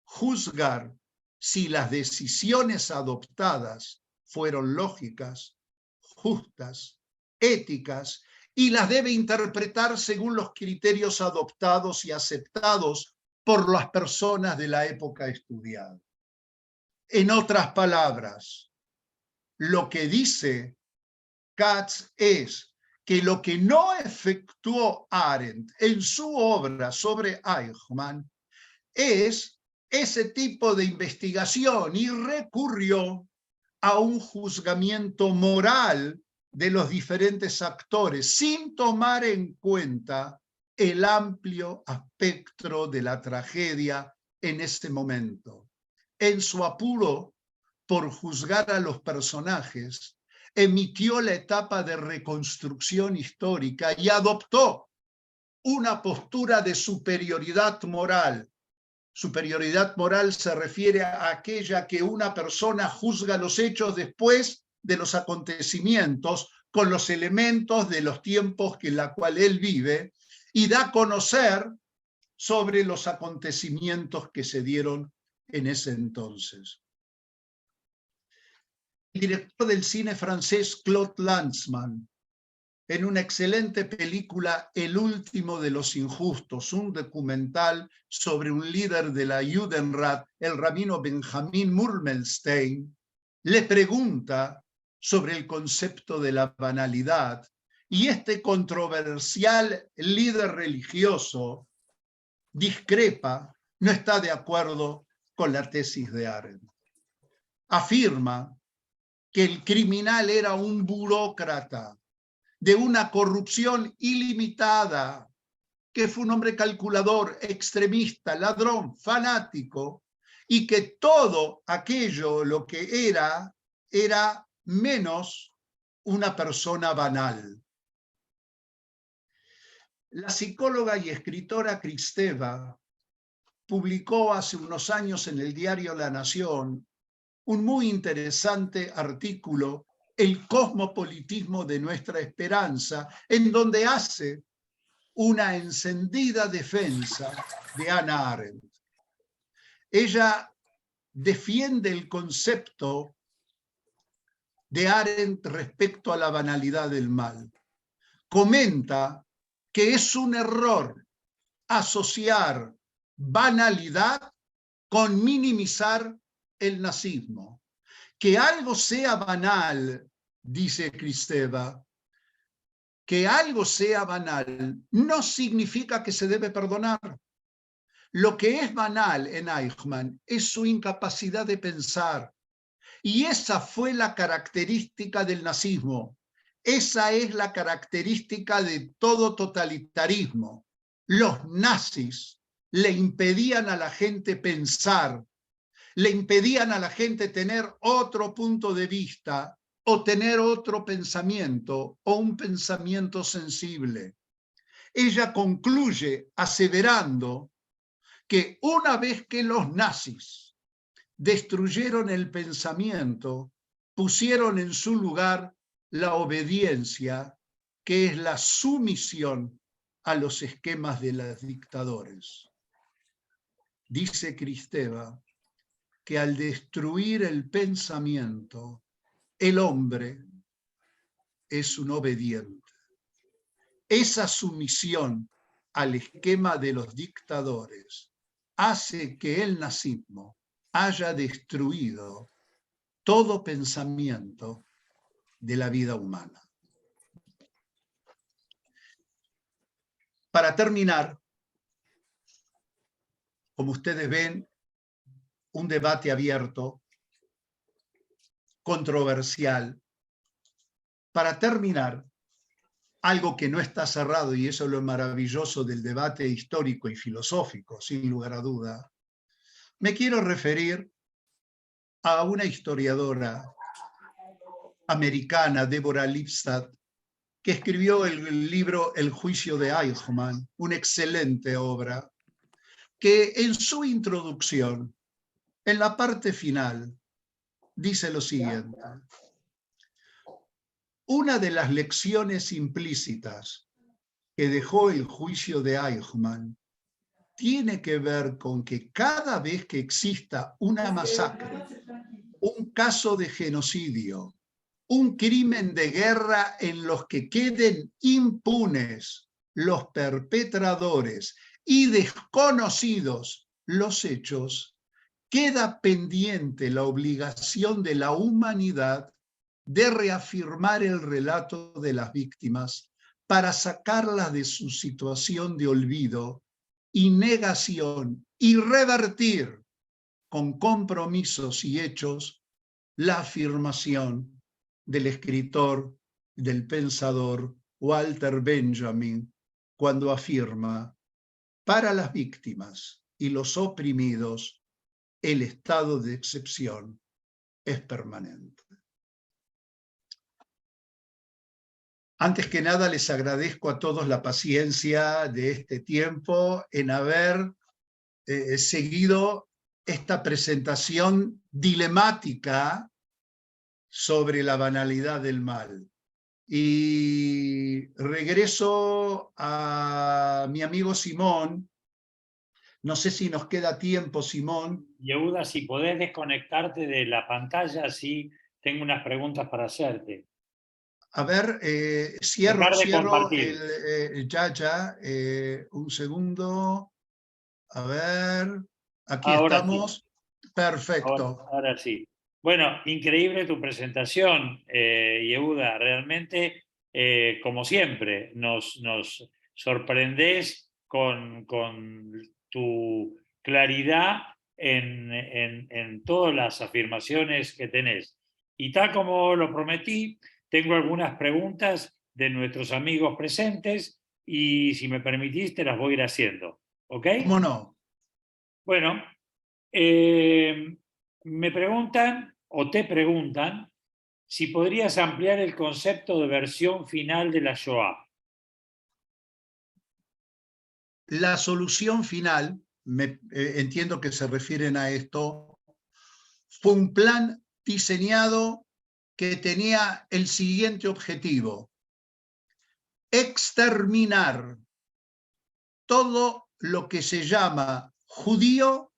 juzgar si las decisiones adoptadas fueron lógicas, justas, éticas, y las debe interpretar según los criterios adoptados y aceptados por las personas de la época estudiada. En otras palabras, lo que dice Katz es que lo que no efectuó Arendt en su obra sobre Eichmann es ese tipo de investigación y recurrió a un juzgamiento moral de los diferentes actores, sin tomar en cuenta el amplio espectro de la tragedia en ese momento. En su apuro por juzgar a los personajes, emitió la etapa de reconstrucción histórica y adoptó una postura de superioridad moral. Superioridad moral se refiere a aquella que una persona juzga los hechos después de los acontecimientos con los elementos de los tiempos en los cuales él vive y da a conocer sobre los acontecimientos que se dieron en ese entonces. El director del cine francés Claude Lanzmann, en una excelente película El último de los injustos, un documental sobre un líder de la Judenrat, el rabino Benjamin Murmelstein, le pregunta sobre el concepto de la banalidad y este controversial líder religioso discrepa, no está de acuerdo con la tesis de Arendt. Afirma que el criminal era un burócrata de una corrupción ilimitada, que fue un hombre calculador, extremista, ladrón, fanático, y que todo aquello lo que era menos una persona banal. La psicóloga y escritora Kristeva publicó hace unos años en el diario La Nación un muy interesante artículo, El cosmopolitismo de nuestra esperanza, en donde hace una encendida defensa de Hannah Arendt. Ella defiende el concepto de Arendt respecto a la banalidad del mal. Comenta que es un error asociar banalidad con minimizar el nazismo. Que algo sea banal, dice Kristeva, que algo sea banal no significa que se debe perdonar. Lo que es banal en Eichmann es su incapacidad de pensar. Y esa fue la característica del nazismo. Esa es la característica de todo totalitarismo. Los nazis le impedían a la gente pensar, le impedían a la gente tener otro punto de vista o tener otro pensamiento o un pensamiento sensible. Ella concluye aseverando que una vez que los nazis destruyeron el pensamiento, pusieron en su lugar la obediencia, que es la sumisión a los esquemas de los dictadores. Dice Kristeva que al destruir el pensamiento, el hombre es un obediente. Esa sumisión al esquema de los dictadores hace que el nazismo haya destruido todo pensamiento de la vida humana. Para terminar, como ustedes ven, un debate abierto, controversial. Para terminar, algo que no está cerrado, y eso es lo maravilloso del debate histórico y filosófico, sin lugar a duda, me quiero referir a una historiadora americana, Deborah Lipstadt, que escribió el libro El juicio de Eichmann, una excelente obra, que en su introducción, en la parte final, dice lo siguiente: una de las lecciones implícitas que dejó el juicio de Eichmann tiene que ver con que cada vez que exista una masacre, un caso de genocidio, un crimen de guerra en los que queden impunes los perpetradores y desconocidos los hechos, queda pendiente la obligación de la humanidad de reafirmar el relato de las víctimas para sacarlas de su situación de olvido y negación y revertir con compromisos y hechos la afirmación del escritor, del pensador Walter Benjamin, cuando afirma: para las víctimas y los oprimidos, el estado de excepción es permanente. Antes que nada, les agradezco a todos la paciencia de este tiempo en haber seguido esta presentación dilemática sobre la banalidad del mal. Y regreso a mi amigo Simón. No sé si nos queda tiempo, Simón. Yehuda, si podés desconectarte de la pantalla, sí, tengo unas preguntas para hacerte. A ver, cierro un segundo. A ver, aquí Ahora estamos. Sí. Perfecto. Ahora sí. Bueno, increíble tu presentación, Yehuda. Realmente, como siempre, nos sorprendés con tu claridad en todas las afirmaciones que tenés. Y tal como lo prometí, tengo algunas preguntas de nuestros amigos presentes y si me permitís te las voy a ir haciendo. ¿Ok? ¿Cómo no? Bueno, me preguntan o te preguntan si podrías ampliar el concepto de versión final de la Shoah. La solución final, entiendo que se refieren a esto, fue un plan diseñado que tenía el siguiente objetivo: exterminar todo lo que se llama judío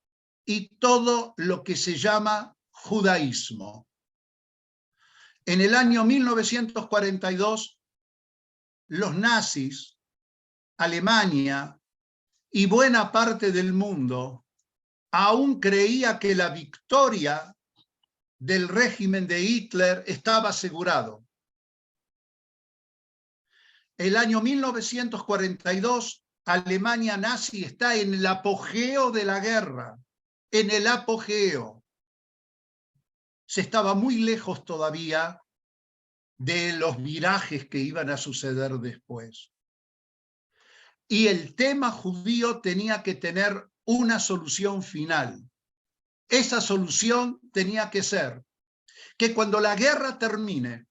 y todo lo que se llama judaísmo. En el año 1942, los nazis, Alemania y buena parte del mundo aún creía que la victoria del régimen de Hitler estaba asegurado. El año 1942, Alemania nazi está en el apogeo de la guerra, en el apogeo. Se estaba muy lejos todavía de los virajes que iban a suceder después. Y el tema judío tenía que tener una solución final. Esa solución tenía que ser que cuando la guerra termine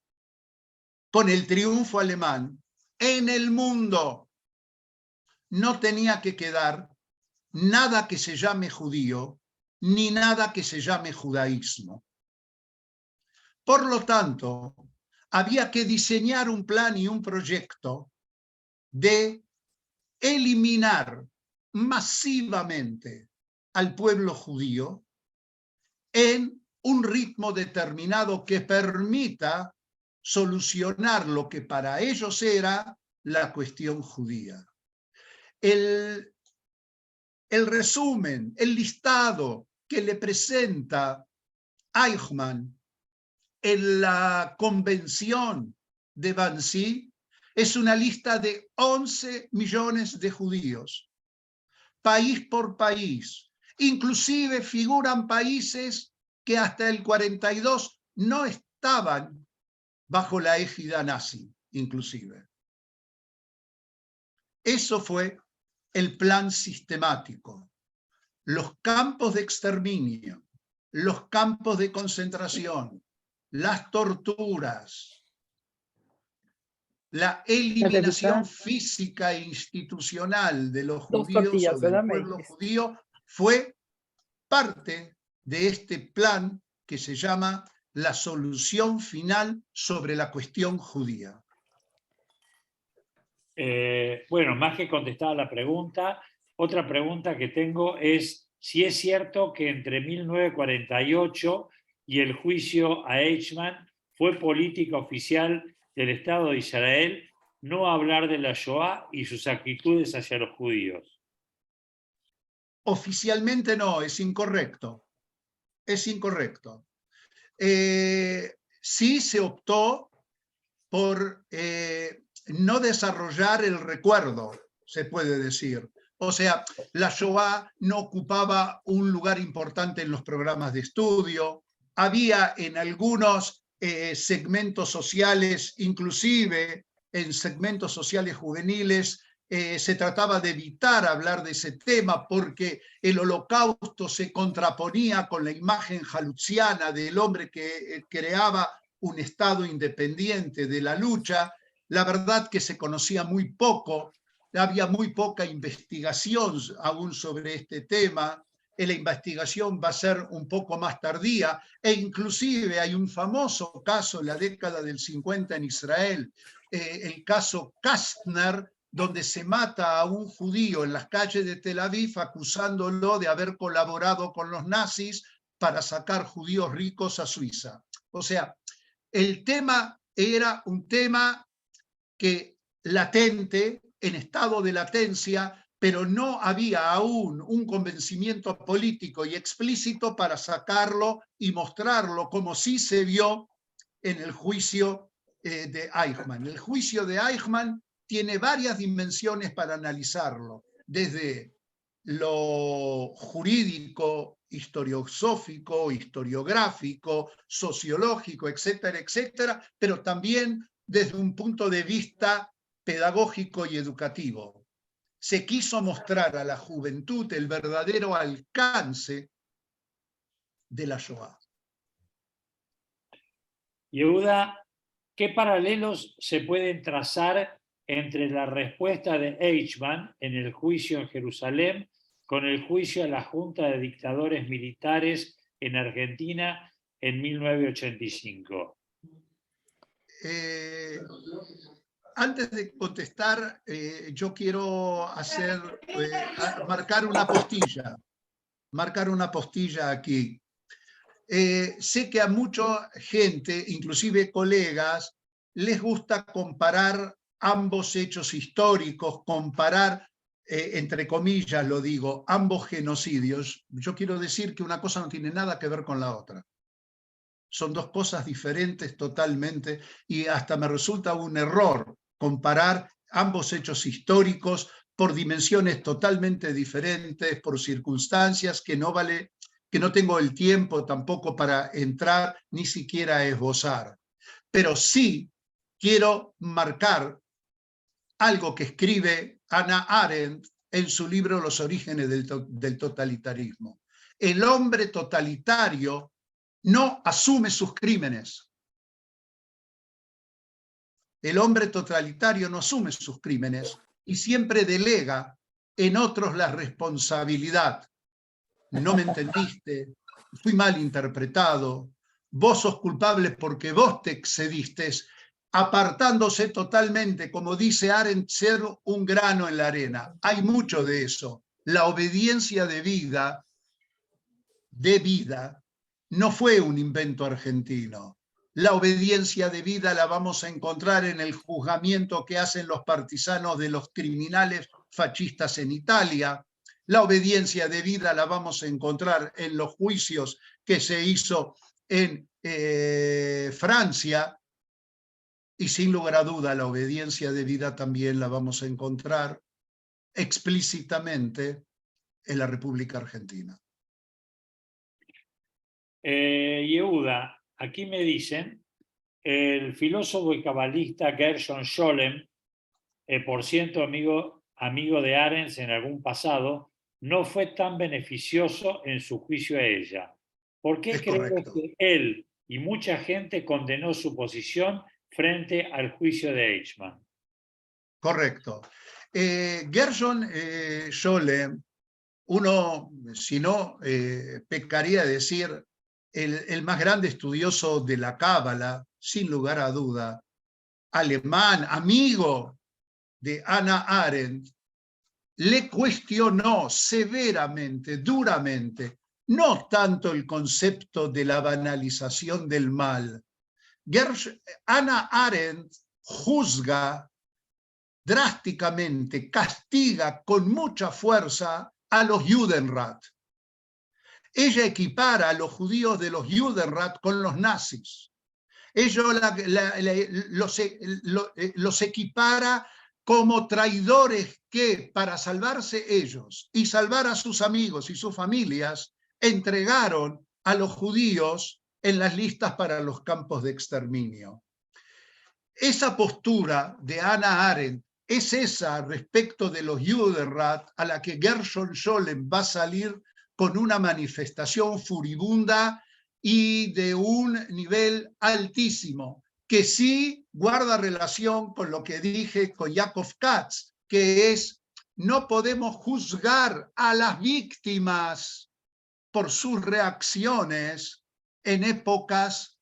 con el triunfo alemán en el mundo, no tenía que quedar nada que se llame judío, ni nada que se llame judaísmo. Por lo tanto, había que diseñar un plan y un proyecto de eliminar masivamente al pueblo judío en un ritmo determinado que permita solucionar lo que para ellos era la cuestión judía. El resumen, el listado que le presenta Eichmann en la convención de Wannsee es una lista de 11 millones de judíos, país por país. Inclusive figuran países que hasta el 42 no estaban bajo la égida nazi, inclusive. Eso fue el plan sistemático. Los campos de exterminio, los campos de concentración, las torturas, la eliminación física e institucional de los judíos o del pueblo judío fue parte de este plan que se llama la solución final sobre la cuestión judía. Bueno, más que contestada la pregunta, otra pregunta que tengo es si es cierto que entre 1948 y el juicio a Eichmann fue política oficial del Estado de Israel no hablar de la Shoah y sus actitudes hacia los judíos. Oficialmente no, es incorrecto. Es incorrecto. Sí se optó por no desarrollar el recuerdo, se puede decir. O sea, la Shoah no ocupaba un lugar importante en los programas de estudio. Había en algunos segmentos sociales, inclusive en segmentos sociales juveniles, se trataba de evitar hablar de ese tema porque el holocausto se contraponía con la imagen jaluziana del hombre que creaba un Estado independiente de la lucha. La verdad que se conocía muy poco, había muy poca investigación aún sobre este tema. La investigación va a ser un poco más tardía e inclusive hay un famoso caso en la década del 50 en Israel, el caso Kastner, donde se mata a un judío en las calles de Tel Aviv acusándolo de haber colaborado con los nazis para sacar judíos ricos a Suiza. O sea, el tema era un tema que latente, en estado de latencia, pero no había aún un convencimiento político y explícito para sacarlo y mostrarlo, como sí se vio en el juicio de Eichmann. El juicio de Eichmann tiene varias dimensiones para analizarlo, desde lo jurídico, historiosófico, historiográfico, sociológico, etcétera, etcétera, pero también desde un punto de vista pedagógico y educativo. Se quiso mostrar a la juventud el verdadero alcance de la Shoah. Yehuda, ¿qué paralelos se pueden trazar entre la respuesta de Eichmann en el juicio en Jerusalén con el juicio a la Junta de Dictadores Militares en Argentina en 1985? Antes de contestar, yo quiero marcar una postilla. Marcar una postilla aquí. Sé que a mucha gente, inclusive colegas, les gusta comparar ambos hechos históricos, comparar, entre comillas lo digo, ambos genocidios. Yo quiero decir que una cosa no tiene nada que ver con la otra. Son dos cosas diferentes totalmente y hasta me resulta un error comparar ambos hechos históricos por dimensiones totalmente diferentes, por circunstancias que no tengo el tiempo tampoco para entrar ni siquiera a esbozar. Pero sí quiero marcar algo que escribe Hannah Arendt en su libro Los orígenes del totalitarismo. El hombre totalitario no asume sus crímenes. El hombre totalitario no asume sus crímenes y siempre delega en otros la responsabilidad. No me entendiste, fui mal interpretado, vos sos culpable porque vos te excediste, apartándose totalmente, como dice Arendt, ser un grano en la arena. Hay mucho de eso. La obediencia de vida no fue un invento argentino. La obediencia de vida la vamos a encontrar en el juzgamiento que hacen los partisanos de los criminales fascistas en Italia. La obediencia de vida la vamos a encontrar en los juicios que se hizo en Francia. Y sin lugar a duda, la obediencia de vida también la vamos a encontrar explícitamente en la República Argentina. Yehuda, aquí me dicen, el filósofo y cabalista Gershon Scholem, por cierto amigo de Arendt en algún pasado, no fue tan beneficioso en su juicio a ella. ¿Por qué crees que él y mucha gente condenó su posición frente al juicio de Eichmann? Correcto. Gershon Scholem, uno, si no, pecaría decir el más grande estudioso de la Cábala, sin lugar a duda, alemán, amigo de Hannah Arendt, le cuestionó severamente, duramente, no tanto el concepto de la banalización del mal. Hannah Arendt juzga drásticamente, castiga con mucha fuerza a los Judenrat. Ella equipara a los judíos de los Judenrat con los nazis. Ella los equipara como traidores que, para salvarse ellos y salvar a sus amigos y sus familias, entregaron a los judíos en las listas para los campos de exterminio. Esa postura de Hannah Arendt es esa respecto de los Judenrat a la que Gershon Scholem va a salir con una manifestación furibunda y de un nivel altísimo, que sí guarda relación con lo que dije con Yaakov Katz, que es: no podemos juzgar a las víctimas por sus reacciones en épocas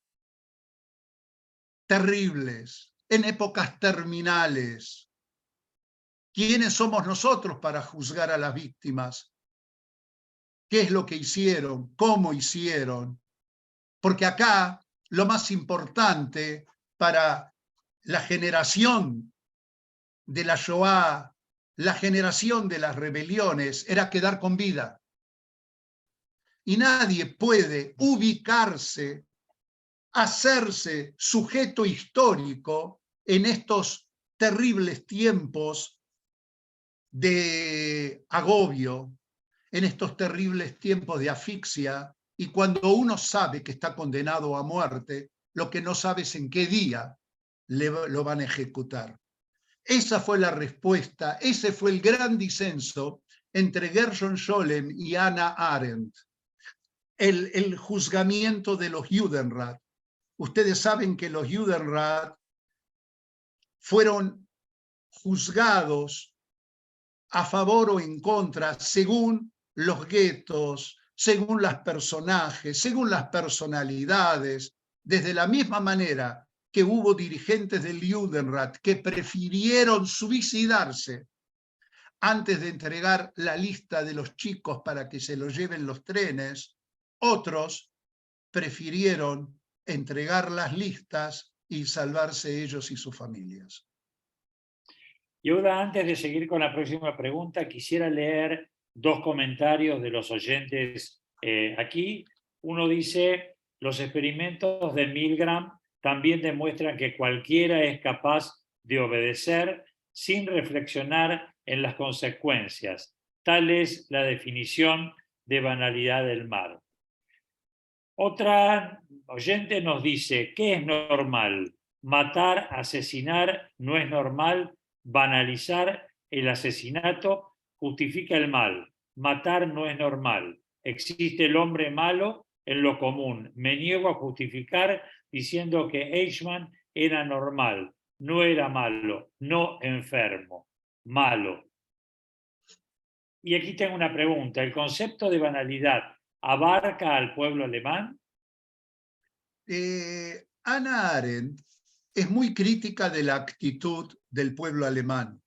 terribles, en épocas terminales. ¿Quiénes somos nosotros para juzgar a las víctimas? ¿Qué es lo que hicieron? ¿Cómo hicieron? Porque acá lo más importante para la generación de la Shoah, la generación de las rebeliones, era quedar con vida. Y nadie puede ubicarse, hacerse sujeto histórico en estos terribles tiempos de agobio, en estos terribles tiempos de asfixia, y cuando uno sabe que está condenado a muerte, lo que no sabe es en qué día lo van a ejecutar. Esa fue la respuesta, ese fue el gran disenso entre Gershon Scholem y Hannah Arendt. El juzgamiento de los Judenrat. Ustedes saben que los Judenrat fueron juzgados a favor o en contra según los guetos, según los personajes, según las personalidades, desde la misma manera que hubo dirigentes del Judenrat que prefirieron suicidarse antes de entregar la lista de los chicos para que se los lleven los trenes, otros prefirieron entregar las listas y salvarse ellos y sus familias. Yehuda, antes de seguir con la próxima pregunta, quisiera leer dos comentarios de los oyentes aquí. Uno dice, los experimentos de Milgram también demuestran que cualquiera es capaz de obedecer sin reflexionar en las consecuencias. Tal es la definición de banalidad del mal. Otra oyente nos dice, ¿qué es normal? Matar, asesinar no es normal. Banalizar el asesinato justifica el mal. Matar no es normal. Existe el hombre malo en lo común. Me niego a justificar diciendo que Eichmann era normal. No era malo, no enfermo. Malo. Y aquí tengo una pregunta. ¿El concepto de banalidad abarca al pueblo alemán? Hannah Arendt es muy crítica de la actitud del pueblo alemán.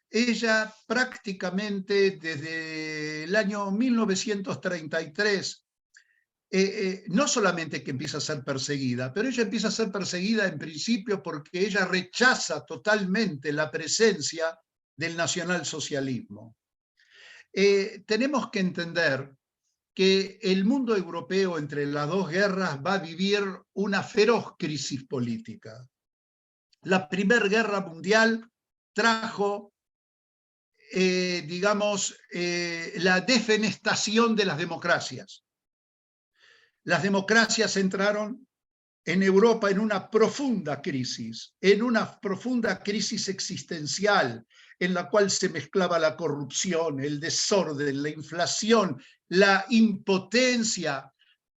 Ella prácticamente desde el año 1933, no solamente que empieza a ser perseguida, pero ella empieza a ser perseguida en principio porque ella rechaza totalmente la presencia del nacionalsocialismo. Tenemos que entender que el mundo europeo entre las dos guerras va a vivir una feroz crisis política. La Primera Guerra Mundial trajo, la defenestración de las democracias. Las democracias entraron en Europa en una profunda crisis existencial, en la cual se mezclaba la corrupción, el desorden, la inflación, la impotencia.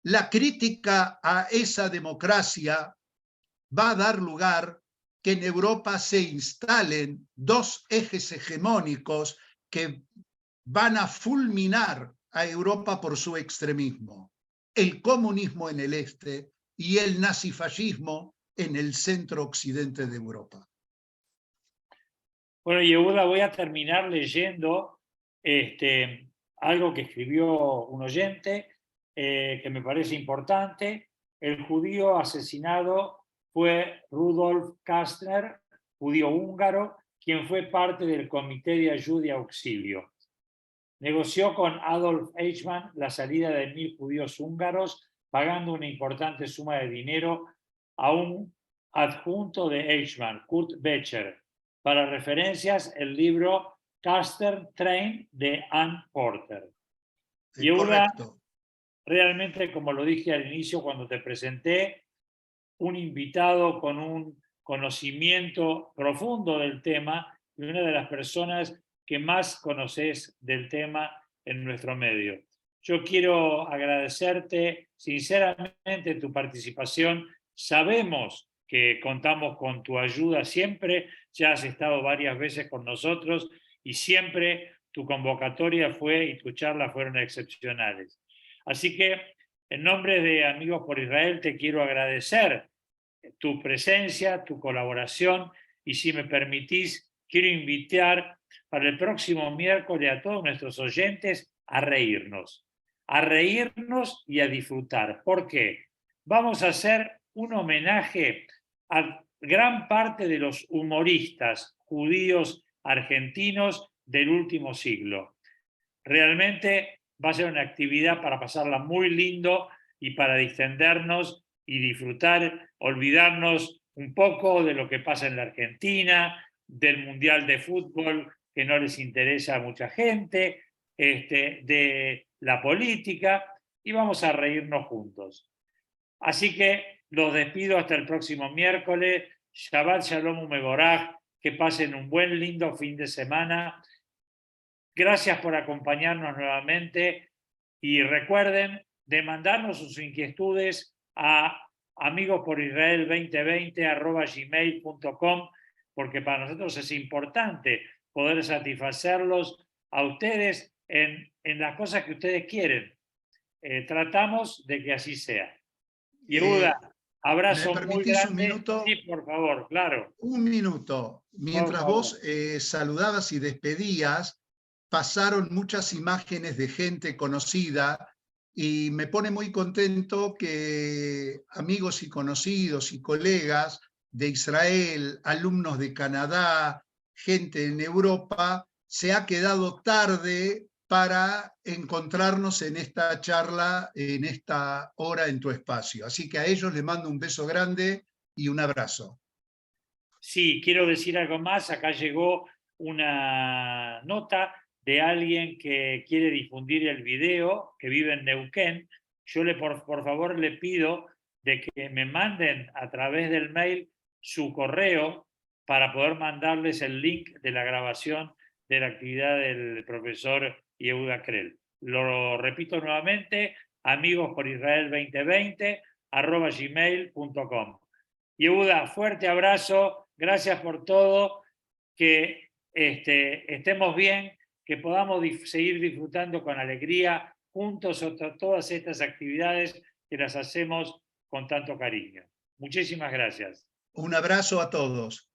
La crítica a esa democracia va a dar lugar que en Europa se instalen dos ejes hegemónicos que van a fulminar a Europa por su extremismo: el comunismo en el este y el nazifascismo en el centro-occidente de Europa. Bueno, Yehuda, voy a terminar leyendo algo que escribió un oyente que me parece importante. El judío asesinado fue Rudolf Kastner, judío húngaro, quien fue parte del Comité de Ayuda y Auxilio. Negoció con Adolf Eichmann la salida de 1.000 judíos húngaros, pagando una importante suma de dinero a un adjunto de Eichmann, Kurt Becher. Para referencias, el libro Kastner Train de Ann Porter. Yehuda, realmente, como lo dije al inicio cuando te presenté, un invitado con un conocimiento profundo del tema y una de las personas que más conoces del tema en nuestro medio. Yo quiero agradecerte sinceramente tu participación. Sabemos que contamos con tu ayuda siempre, ya has estado varias veces con nosotros y siempre tu convocatoria y tu charla fueron excepcionales. Así que en nombre de Amigos por Israel te quiero agradecer tu presencia, tu colaboración y si me permitís, quiero invitar para el próximo miércoles a todos nuestros oyentes a reírnos y a disfrutar. ¿Por qué? Vamos a hacer un homenaje a gran parte de los humoristas judíos argentinos del último siglo. Realmente va a ser una actividad para pasarla muy lindo y para distendernos y disfrutar, olvidarnos un poco de lo que pasa en la Argentina, del Mundial de Fútbol que no les interesa a mucha gente, de la política, y vamos a reírnos juntos. Así que los despido hasta el próximo miércoles. Shabbat Shalom Umeboraj, que pasen un buen, lindo fin de semana. Gracias por acompañarnos nuevamente y recuerden de mandarnos sus inquietudes a amigosporisrael2020@gmail.com porque para nosotros es importante poder satisfacerlos a ustedes en las cosas que ustedes quieren. tratamos de que así sea. Eh, Yehuda, ¿Me abrazo muy permitís un grande. minuto? Sí, por favor, claro, Un minuto. por Mientras favor. vos saludabas y despedías, pasaron muchas imágenes de gente conocida y me pone muy contento que amigos y conocidos y colegas de Israel, alumnos de Canadá, gente en Europa, se ha quedado tarde para encontrarnos en esta charla, en esta hora en tu espacio. Así que a ellos les mando un beso grande y un abrazo. Sí, quiero decir algo más. Acá llegó una nota de alguien que quiere difundir el video, que vive en Neuquén. Yo por favor le pido de que me manden a través del mail su correo para poder mandarles el link de la grabación de la actividad del profesor Yehuda Krell. Lo repito nuevamente, amigosporisrael2020@gmail.com. Yehuda, fuerte abrazo, gracias por todo, que estemos bien, que podamos seguir disfrutando con alegría juntos todas estas actividades que las hacemos con tanto cariño. Muchísimas gracias. Un abrazo a todos.